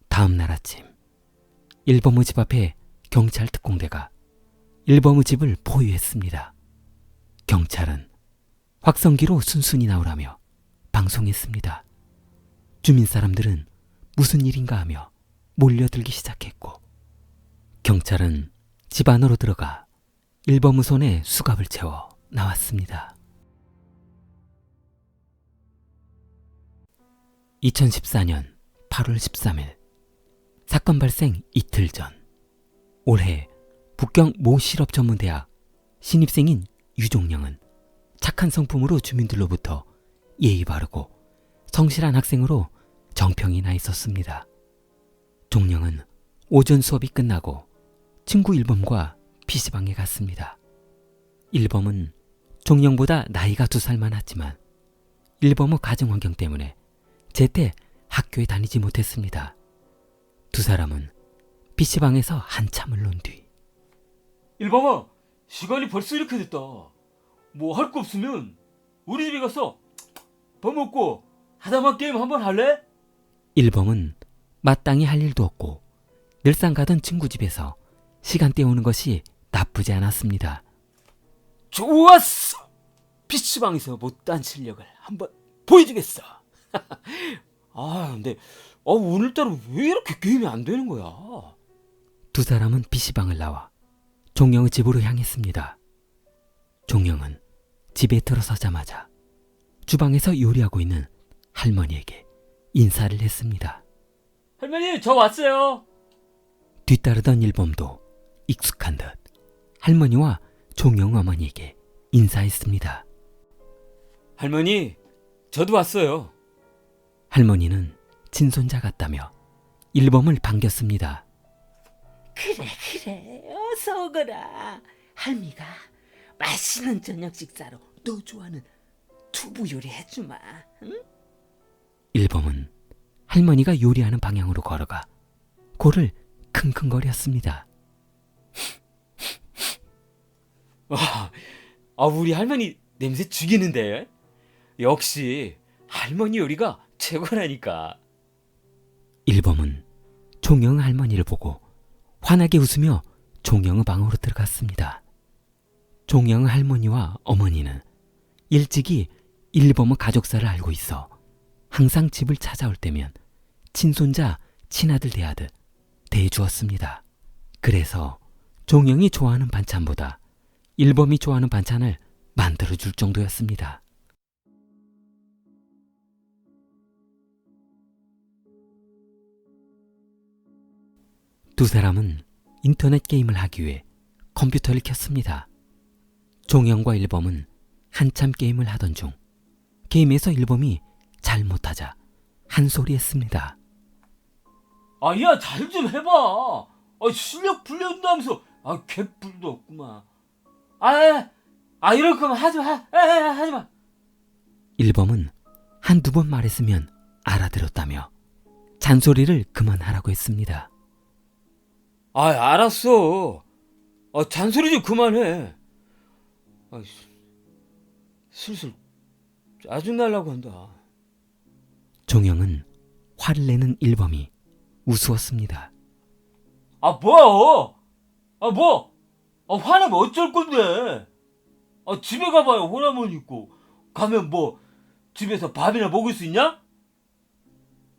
다음 날 아침 일범의 집 앞에 경찰 특공대가 일범의 집을 포위했습니다. 경찰은 확성기로 순순히 나오라며 방송했습니다. 주민 사람들은 무슨 일인가 하며 몰려들기 시작했고 경찰은 집 안으로 들어가 일범의 손에 수갑을 채워 나왔습니다. 2014년 8월 13일 사건 발생 이틀 전 올해 북경 모 실업전문대학 신입생인 유종영은 착한 성품으로 주민들로부터 예의 바르고 성실한 학생으로 정평이 나 있었습니다. 종영은 오전 수업이 끝나고 친구 일범과 PC방에 갔습니다. 일범은 종영보다 나이가 2살 많았지만 일범의 가정환경 때문에 제때 학교에 다니지 못했습니다. 두 사람은 PC방에서 한참을 논 뒤 일범아, 시간이 벌써 이렇게 됐다. 뭐 할 거 없으면 우리 집에 가서 밥 먹고 하다만 게임 한번 할래? 일범은 마땅히 할 일도 없고 늘상 가던 친구 집에서 시간 때우는 것이 나쁘지 않았습니다. 좋았어! PC방에서 못한 실력을 한번 보여주겠어. 근데 오늘따라 왜 이렇게 게임이 안 되는 거야? 두 사람은 PC방을 나와 종영의 집으로 향했습니다. 종영은 집에 들어서자마자 주방에서 요리하고 있는 할머니에게 인사를 했습니다. 할머니, 저 왔어요. 뒤따르던 일범도 익숙한 듯 할머니와 종영 어머니에게 인사했습니다. 할머니, 저도 왔어요. 할머니는 친손자 같다며 일범을 반겼습니다. 그래 어서 오거라. 할미가 맛있는 저녁 식사로 너 좋아하는 두부 요리 해주마. 응? 일범은 할머니가 요리하는 방향으로 걸어가 코를 킁킁거렸습니다. 우리 할머니 냄새 죽이는데? 역시 할머니 요리가 최고라니까. 일범은 종영 할머니를 보고 환하게 웃으며 종영의 방으로 들어갔습니다. 종영 할머니와 어머니는 일찍이 일범의 가족사를 알고 있어 항상 집을 찾아올 때면 친손자, 친아들 대하듯 대해주었습니다. 그래서 종영이 좋아하는 반찬보다 일범이 좋아하는 반찬을 만들어줄 정도였습니다. 두 사람은 인터넷 게임을 하기 위해 컴퓨터를 켰습니다. 종영과 일범은 한참 게임을 하던 중 게임에서 일범이 잘 못하자 한 소리 했습니다. 야, 잘 좀 해봐. 실력 불려준다면서 개뿔도 없구만. 이럴 거면 하지 마. 하지 마. 일범은 한두 번 말했으면 알아들었다며 잔소리를 그만하라고 했습니다. 알았어. 잔소리 좀 그만해. 슬슬 짜증나려고 한다. 종영은 화를 내는 일범이 우스웠습니다. 뭐야? 화내면 어쩔 건데? 집에 가봐야 호라몬 있고 가면 뭐 집에서 밥이나 먹을 수 있냐?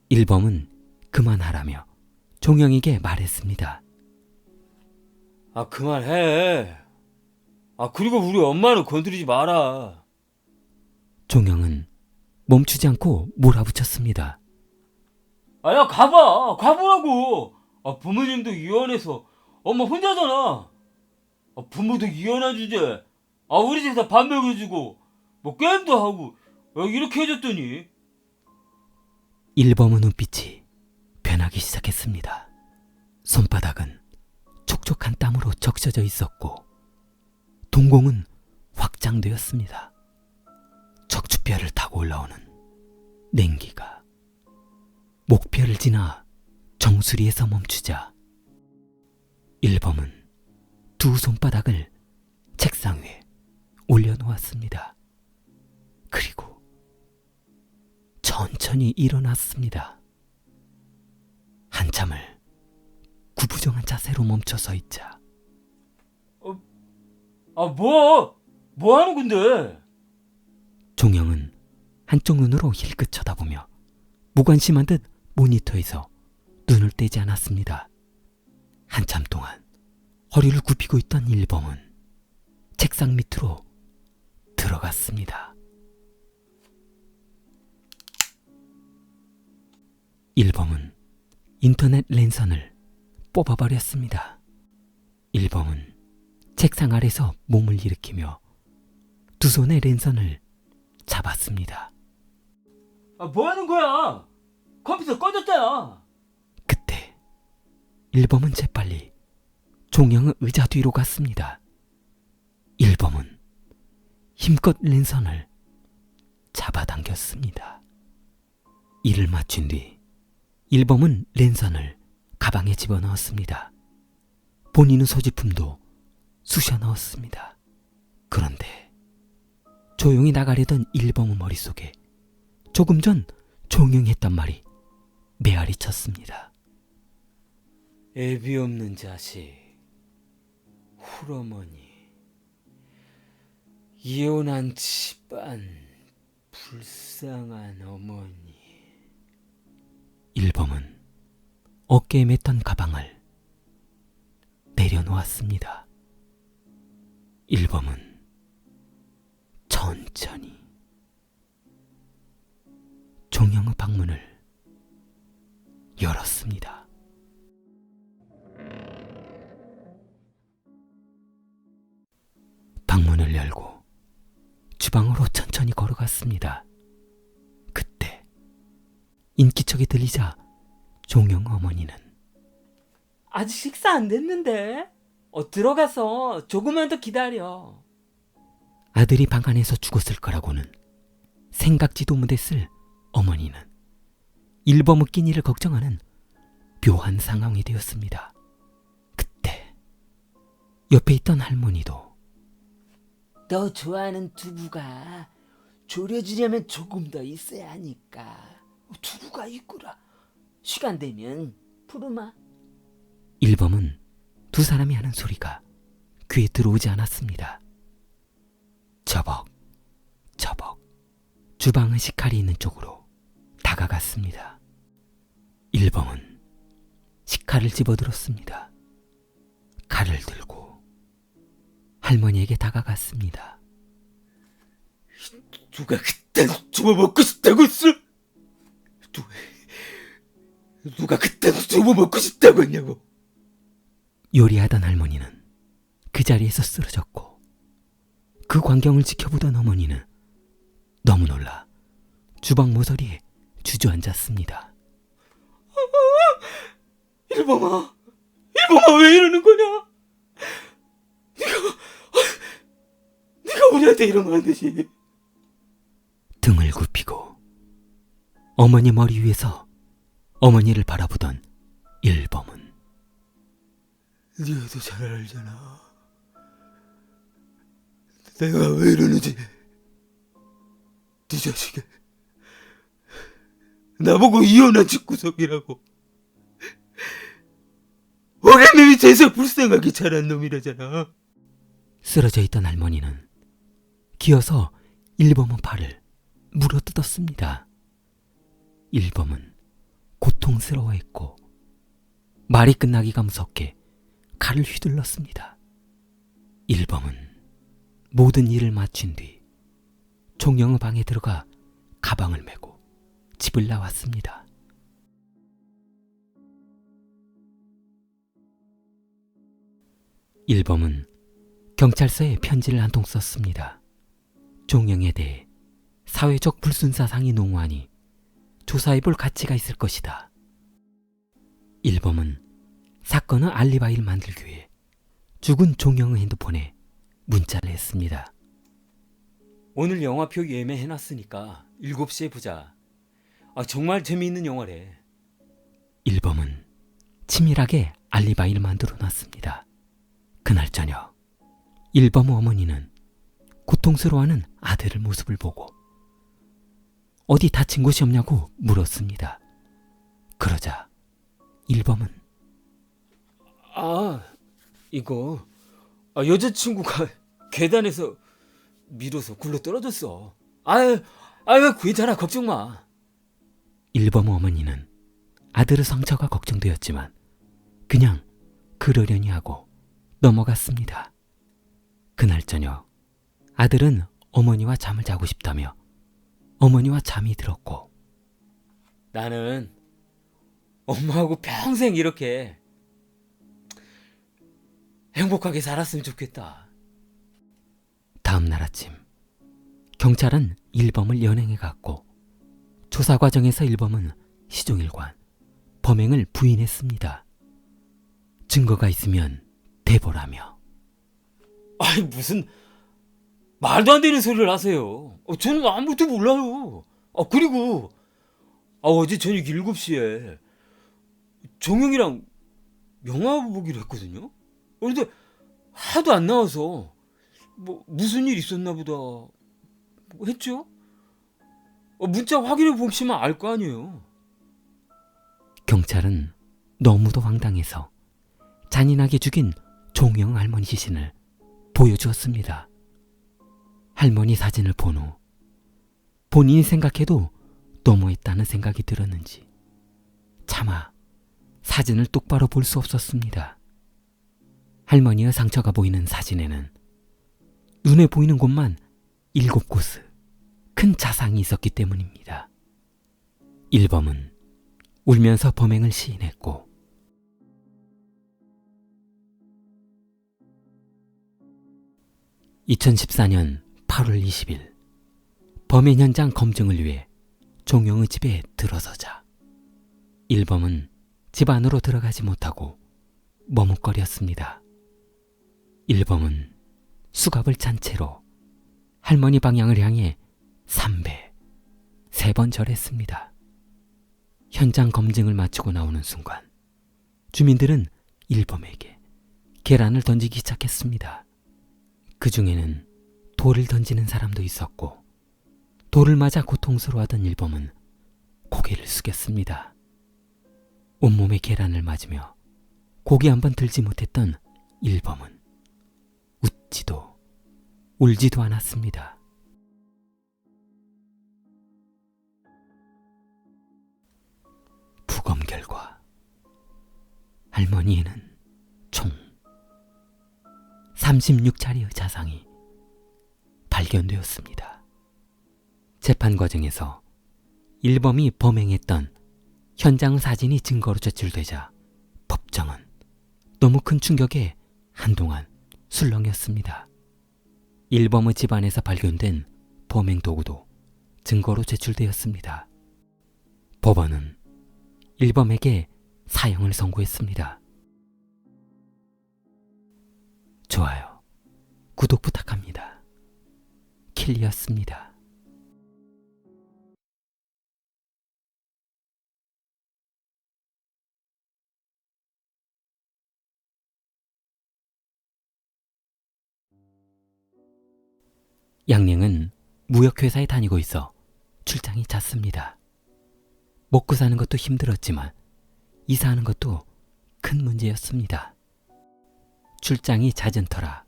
일범은 그만하라며 종영에게 말했습니다. 그만해. 그리고 우리 엄마는 건드리지 마라. 종영은 멈추지 않고 몰아붙였습니다. 야, 가보라고. 부모님도 이혼해서 엄마 혼자잖아. 부모도 이혼한 주제. 우리 집에서 밥 먹여주고 뭐 게임도 하고 이렇게 해줬더니. 일범의 눈빛이 변하기 시작했습니다. 손바닥은 촉촉한 땀으로 적셔져 있었고 동공은 확장되었습니다. 척추뼈를 타고 올라오는 냉기가 목뼈를 지나 정수리에서 멈추자 일범은 두 손바닥을 책상 위에 올려놓았습니다. 그리고 천천히 일어났습니다. 한참을 구부정한 자세로 멈춰 서 있자 뭐 하는 건데? 종영은 한쪽 눈으로 힐끗 쳐다보며 무관심한 듯 모니터에서 눈을 떼지 않았습니다. 한참 동안 허리를 굽히고 있던 일범은 책상 밑으로 들어갔습니다. 일범은 인터넷 랜선을 뽑아버렸습니다. 일범은 책상 아래서 몸을 일으키며 두 손의 랜선을 잡았습니다. 뭐 하는 거야? 컴퓨터 꺼졌잖아. 그때 일범은 재빨리 종영의 의자 뒤로 갔습니다. 일범은 힘껏 랜선을 잡아당겼습니다. 이를 마친 뒤 일범은 랜선을 가방에 집어넣었습니다. 본인의 소지품도 쑤셔 넣었습니다. 그런데 조용히 나가려던 일범의 머릿속에 조금 전 종영이 했던 말이 메아리 쳤습니다. 애비 없는 자식, 훌어머니, 이혼한 집안, 불쌍한 어머니. 일범은 어깨에 맸던 가방을 내려놓았습니다. 일범은 천천히 종영의 방문을 열었습니다. 방문을 열고 주방으로 천천히 걸어갔습니다. 그때 인기척이 들리자 종영 어머니는 아직 식사 안 됐는데. 들어가서 조금만 더 기다려. 아들이 방 안에서 죽었을 거라고는 생각지도 못했을 어머니는 일범의 끼니를 걱정하는 묘한 상황이 되었습니다. 그때 옆에 있던 할머니도 너 좋아하는 두부가 졸여주려면 조금 더 있어야 하니까 두부가 있구라. 시간 되면 부르마. 일범은 두 사람이 하는 소리가 귀에 들어오지 않았습니다. 저벅 주방의 식칼이 있는 쪽으로 다가갔습니다. 일범은 식칼을 집어들었습니다. 칼을 들고 할머니에게 다가갔습니다. 누가 그딴 두부 먹고 싶다고 했어? 누가 그딴 두부 먹고 싶다고 했냐고? 요리하던 할머니는 그 자리에서 쓰러졌고 그 광경을 지켜보던 어머니는 너무 놀라 주방 모서리에 주저앉았습니다. 일범아 왜 이러는 거냐? 네가 우리한테 이러면 안 되지. 등을 굽히고 어머니 머리 위에서 어머니를 바라보던 일범은 네도 잘 알잖아. 내가 왜 이러는지. 네 자식이 나보고 이혼한 집구석이라고. 어린놈이 재서 불쌍하게 자란 놈이라잖아. 쓰러져 있던 할머니는 기어서 일범의 팔을 물어뜯었습니다. 일범은 고통스러워했고 말이 끝나기가 무섭게 칼을 휘둘렀습니다. 일범은 모든 일을 마친 뒤 종영의 방에 들어가 가방을 메고 집을 나왔습니다. 일범은 경찰서에 편지를 한 통 썼습니다. 종영에 대해 사회적 불순사상이 농후하니 조사해볼 가치가 있을 것이다. 일범은 사건의 알리바이를 만들기 위해 죽은 종영의 핸드폰에 문자를 했습니다. 오늘 영화표 예매해놨으니까 7시에 보자. 정말 재미있는 영화래. 일범은 치밀하게 알리바이를 만들어 놨습니다. 그날 저녁 일범의 어머니는 고통스러워하는 아들의 모습을 보고 어디 다친 곳이 없냐고 물었습니다. 그러자 일범은 이거 여자친구가 계단에서 밀어서 굴러 떨어졌어. 괜찮아, 걱정 마. 일범의 어머니는 아들의 상처가 걱정되었지만 그냥 그러려니 하고 넘어갔습니다. 그날 저녁 아들은 어머니와 잠을 자고 싶다며 어머니와 잠이 들었고 나는 엄마하고 평생 이렇게 행복하게 살았으면 좋겠다. 다음 날 아침 경찰은 일범을 연행해 갔고 조사 과정에서 일범은 시종일관 범행을 부인했습니다. 증거가 있으면 대보라며. 무슨 말도 안 되는 소리를 하세요. 저는 아무것도 몰라요. 그리고 어제 저녁 7시에 정영이랑 영화 보기로 했거든요. 그런데 하도 안 나와서 무슨 일 있었나 보다 했죠. 문자 확인해 보시면 알 거 아니에요. 경찰은 너무도 황당해서 잔인하게 죽인 종영 할머니 시신을 보여주었습니다. 할머니 사진을 본 후 본인이 생각해도 너무했다는 생각이 들었는지 차마 사진을 똑바로 볼 수 없었습니다. 할머니의 상처가 보이는 사진에는 눈에 보이는 곳만 7곳의 큰 자상이 있었기 때문입니다. 일범은 울면서 범행을 시인했고 (2014년 8월 20일) 범행 현장 검증을 위해 종영의 집에 들어서자 일범은 집 안으로 들어가지 못하고 머뭇거렸습니다. 일범은 수갑을 찬 채로 할머니 방향을 향해 3번 절했습니다. 현장 검증을 마치고 나오는 순간 주민들은 일범에게 계란을 던지기 시작했습니다. 그 중에는 돌을 던지는 사람도 있었고 돌을 맞아 고통스러워하던 일범은 고개를 숙였습니다. 온몸에 계란을 맞으며 고개 한 번 들지 못했던 일범은 웃지도 울지도 않았습니다. 부검 결과 할머니에는 총 36차례의 자상이 발견되었습니다. 재판 과정에서 일범이 범행했던 현장 사진이 증거로 제출되자 법정은 너무 큰 충격에 한동안 술렁였습니다. 일범의 집안에서 발견된 범행 도구도 증거로 제출되었습니다. 법원은 일범에게 사형을 선고했습니다. 좋아요, 구독 부탁합니다. 킬리였습니다. 양냉은 무역회사에 다니고 있어 출장이 잦습니다. 먹고 사는 것도 힘들었지만 이사하는 것도 큰 문제였습니다. 출장이 잦은 터라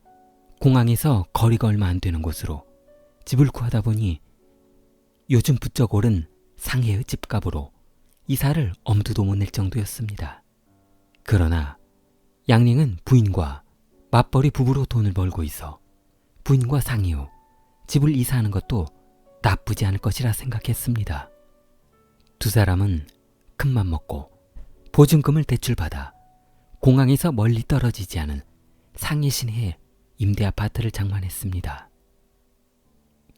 공항에서 거리가 얼마 안 되는 곳으로 집을 구하다 보니 요즘 부쩍 오른 상해의 집값으로 이사를 엄두도 못 낼 정도였습니다. 그러나 양냉은 부인과 맞벌이 부부로 돈을 벌고 있어 부인과 상의 후 집을 이사하는 것도 나쁘지 않을 것이라 생각했습니다. 두 사람은 큰맘 먹고 보증금을 대출받아 공항에서 멀리 떨어지지 않은 상해 시내에 임대 아파트를 장만했습니다.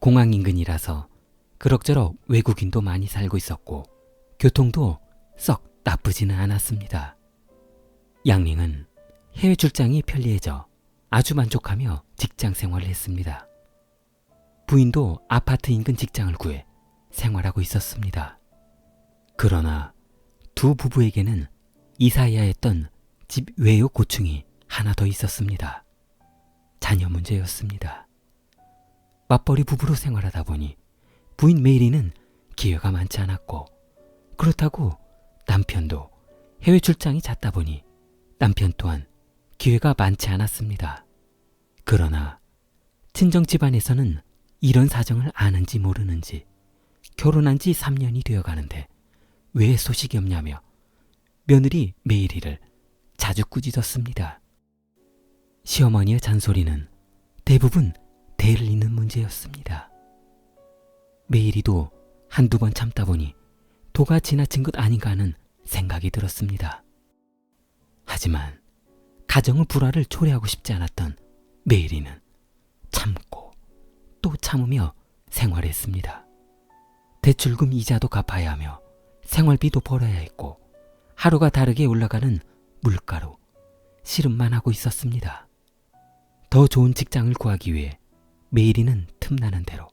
공항 인근이라서 그럭저럭 외국인도 많이 살고 있었고 교통도 썩 나쁘지는 않았습니다. 양링은 해외 출장이 편리해져 아주 만족하며 직장 생활을 했습니다. 부인도 아파트 인근 직장을 구해 생활하고 있었습니다. 그러나 두 부부에게는 이사해야 했던 집 외의 고충이 하나 더 있었습니다. 자녀 문제였습니다. 맞벌이 부부로 생활하다 보니 부인 메이리는 기회가 많지 않았고, 그렇다고 남편도 해외 출장이 잦다 보니 남편 또한 기회가 많지 않았습니다. 그러나 친정 집안에서는 이런 사정을 아는지 모르는지 결혼한 지 3년이 되어 가는데 왜 소식이 없냐며 며느리 메이리를 자주 꾸짖었습니다. 시어머니의 잔소리는 대부분 대를 잇는 문제였습니다. 메이리도 한두 번 참다 보니 도가 지나친 것 아닌가 하는 생각이 들었습니다. 하지만 가정의 불화를 초래하고 싶지 않았던 메이리는 참고 또 참으며 생활했습니다. 대출금 이자도 갚아야 하며 생활비도 벌어야 했고 하루가 다르게 올라가는 물가로 씨름만 하고 있었습니다. 더 좋은 직장을 구하기 위해 메이리는 틈나는 대로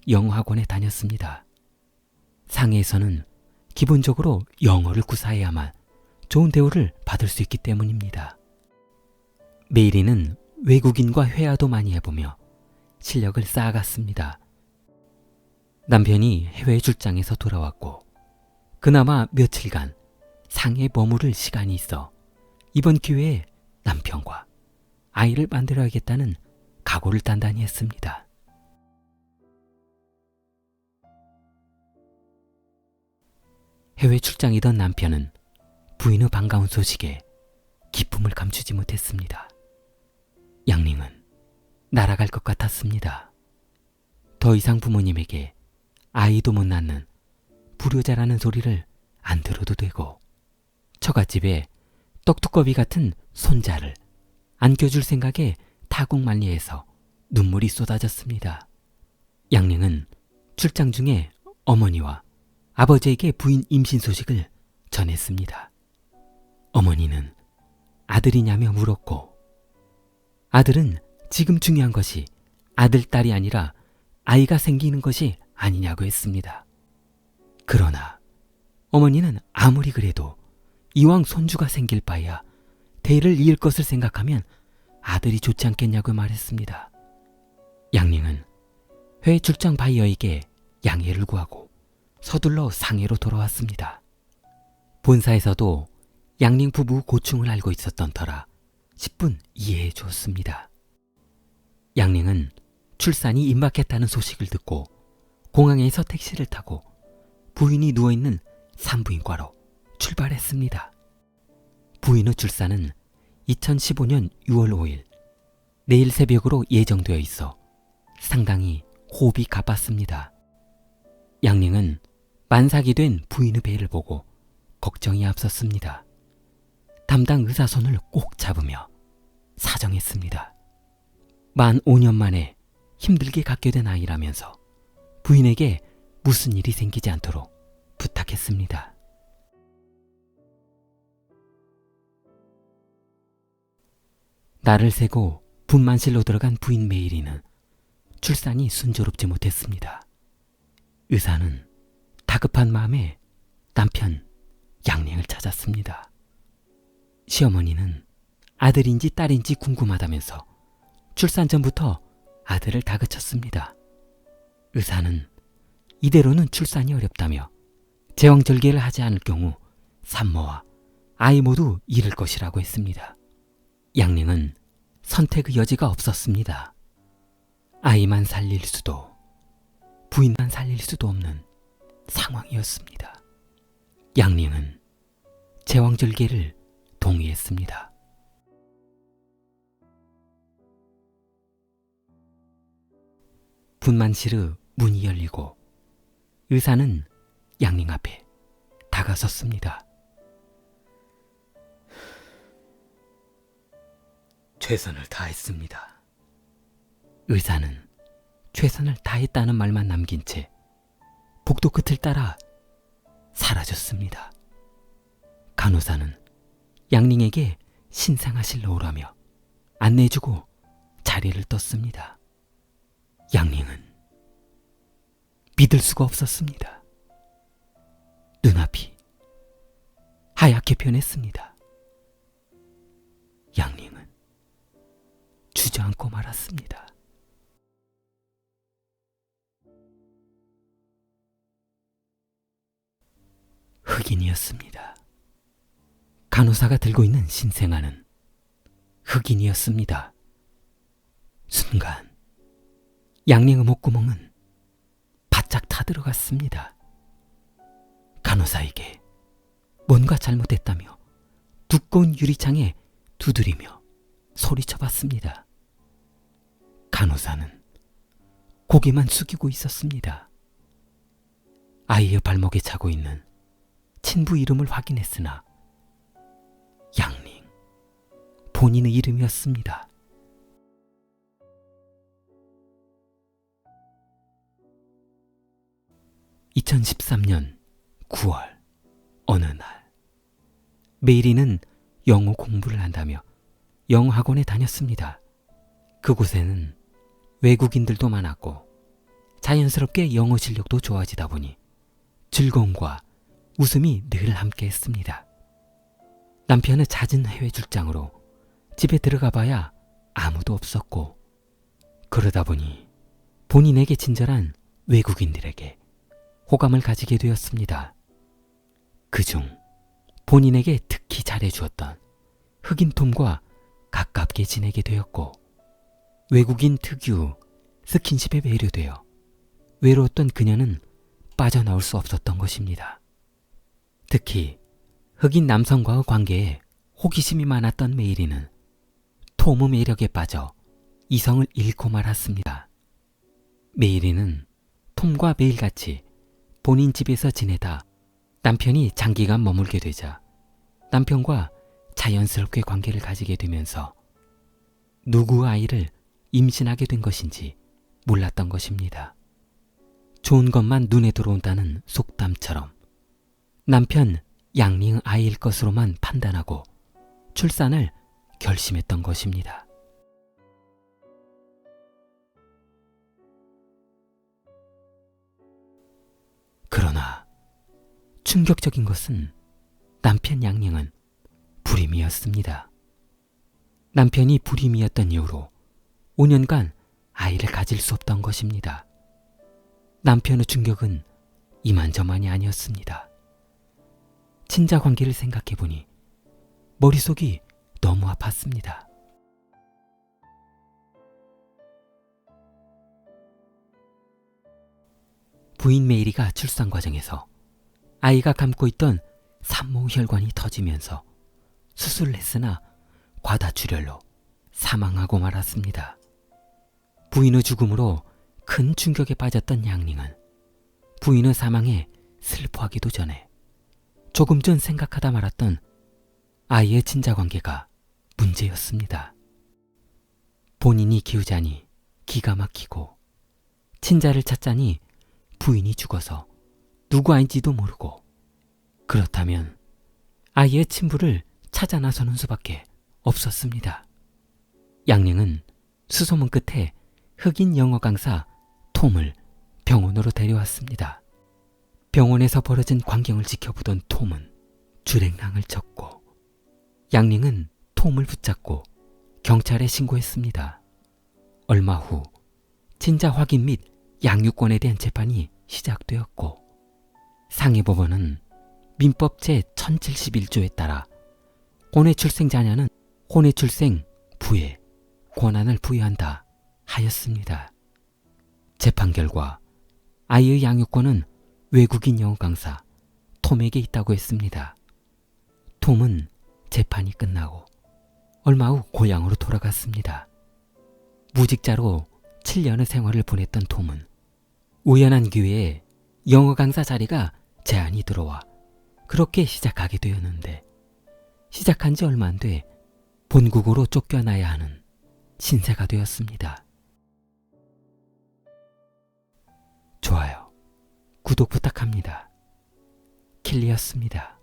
영어학원에 다녔습니다. 상해에서는 기본적으로 영어를 구사해야만 좋은 대우를 받을 수 있기 때문입니다. 메이리는 외국인과 회화도 많이 해보며 실력을 쌓아갔습니다. 남편이 해외 출장에서 돌아왔고 그나마 며칠간 상해에 머무를 시간이 있어 이번 기회에 남편과 아이를 만들어야겠다는 각오를 단단히 했습니다. 해외 출장이던 남편은 부인의 반가운 소식에 기쁨을 감추지 못했습니다. 양링은 날아갈 것 같았습니다. 더 이상 부모님에게 아이도 못 낳는 불효자라는 소리를 안 들어도 되고 처갓집에 떡두꺼비 같은 손자를 안겨줄 생각에 타국만리해서 눈물이 쏟아졌습니다. 양링은 출장 중에 어머니와 아버지에게 부인 임신 소식을 전했습니다. 어머니는 아들이냐며 물었고 아들은 지금 중요한 것이 아들, 딸이 아니라 아이가 생기는 것이 아니냐고 했습니다. 그러나 어머니는 아무리 그래도 이왕 손주가 생길 바에야 대를 이을 것을 생각하면 아들이 좋지 않겠냐고 말했습니다. 양링은 해외 출장 바이어에게 양해를 구하고 서둘러 상해로 돌아왔습니다. 본사에서도 양링 부부 고충을 알고 있었던 터라 10분 이해해 주었습니다. 양링은 출산이 임박했다는 소식을 듣고 공항에서 택시를 타고 부인이 누워있는 산부인과로 출발했습니다. 부인의 출산은 2015년 6월 5일 내일 새벽으로 예정되어 있어 상당히 호흡이 가빴습니다. 양링은 만삭이 된 부인의 배를 보고 걱정이 앞섰습니다. 담당 의사 손을 꼭 잡으며 사정했습니다. 만 5년 만에 힘들게 갖게 된 아이라면서 부인에게 무슨 일이 생기지 않도록 부탁했습니다. 날을 새고 분만실로 들어간 부인 메이리는 출산이 순조롭지 못했습니다. 의사는 다급한 마음에 남편 양링을 찾았습니다. 시어머니는 아들인지 딸인지 궁금하다면서 출산 전부터 아들을 다그쳤습니다. 의사는 이대로는 출산이 어렵다며 제왕절개를 하지 않을 경우 산모와 아이 모두 잃을 것이라고 했습니다. 양링은 선택의 여지가 없었습니다. 아이만 살릴 수도 부인만 살릴 수도 없는 상황이었습니다. 양링은 제왕절개를 동의했습니다. 분만실의 문이 열리고 의사는 양링 앞에 다가섰습니다. 최선을 다했습니다. 의사는 최선을 다했다는 말만 남긴 채 복도 끝을 따라 사라졌습니다. 간호사는 양링에게 신상하실러 오라며 안내해주고 자리를 떴습니다. 양링은 믿을 수가 없었습니다. 눈앞이 하얗게 변했습니다. 양링은 주저앉고 말았습니다. 흑인이었습니다. 간호사가 들고 있는 신생아는 흑인이었습니다. 순간 양링의 목구멍은 바짝 타들어갔습니다. 간호사에게 뭔가 잘못됐다며 두꺼운 유리창에 두드리며 소리쳐봤습니다. 간호사는 고개만 숙이고 있었습니다. 아이의 발목에 차고 있는 친부 이름을 확인했으나 양링, 본인의 이름이었습니다. (2013년 9월) 어느 날 메이리는 영어 공부를 한다며 영어 학원에 다녔습니다. 그곳에는 외국인들도 많았고 자연스럽게 영어 실력도 좋아지다 보니 즐거움과 웃음이 늘 함께했습니다. 남편의 잦은 해외 출장으로 집에 들어가 봐야 아무도 없었고 그러다 보니 본인에게 친절한 외국인들에게 호감을 가지게 되었습니다. 그중 본인에게 특히 잘해주었던 흑인 톰과 가깝게 지내게 되었고 외국인 특유 스킨십에 매료되어 외로웠던 그녀는 빠져나올 수 없었던 것입니다. 특히 흑인 남성과의 관계에 호기심이 많았던 메이리는 톰의 매력에 빠져 이성을 잃고 말았습니다. 메이리는 톰과 매일같이 본인 집에서 지내다 남편이 장기간 머물게 되자 남편과 자연스럽게 관계를 가지게 되면서 누구 아이를 임신하게 된 것인지 몰랐던 것입니다. 좋은 것만 눈에 들어온다는 속담처럼 남편 양링 아이일 것으로만 판단하고 출산을 결심했던 것입니다. 그러나 충격적인 것은 남편 양링은 불임이었습니다. 남편이 불임이었던 이유로 5년간 아이를 가질 수 없던 것입니다. 남편의 충격은 이만저만이 아니었습니다. 친자 관계를 생각해보니 머릿속이 너무 아팠습니다. 부인 메이리가 출산 과정에서 아이가 감고 있던 산모 혈관이 터지면서 수술을 했으나 과다출혈로 사망하고 말았습니다. 부인의 죽음으로 큰 충격에 빠졌던 양링은 부인의 사망에 슬퍼하기도 전에 조금 전 생각하다 말았던 아이의 친자 관계가 문제였습니다. 본인이 키우자니 기가 막히고 친자를 찾자니 부인이 죽어서 누구 아인지도 모르고 그렇다면 아이의 친부를 찾아 나서는 수밖에 없었습니다. 양링은 수소문 끝에 흑인 영어 강사 톰을 병원으로 데려왔습니다. 병원에서 벌어진 광경을 지켜보던 톰은 주랭랑을 쳤고 양링은 톰을 붙잡고 경찰에 신고했습니다. 얼마 후 친자 확인 및 양육권에 대한 재판이 시작되었고 상해법원은 민법 제1071조에 따라 혼외출생 자녀는 혼외출생 부에 권한을 부여한다 하였습니다. 재판 결과 아이의 양육권은 외국인 영어 강사 톰에게 있다고 했습니다. 톰은 재판이 끝나고 얼마 후 고향으로 돌아갔습니다. 무직자로 7년의 생활을 보냈던 톰은 우연한 기회에 영어 강사 자리가 제안이 들어와 그렇게 시작하게 되었는데 시작한 지 얼마 안 돼 본국으로 쫓겨나야 하는 신세가 되었습니다. 좋아요, 구독 부탁합니다. 킬리였습니다.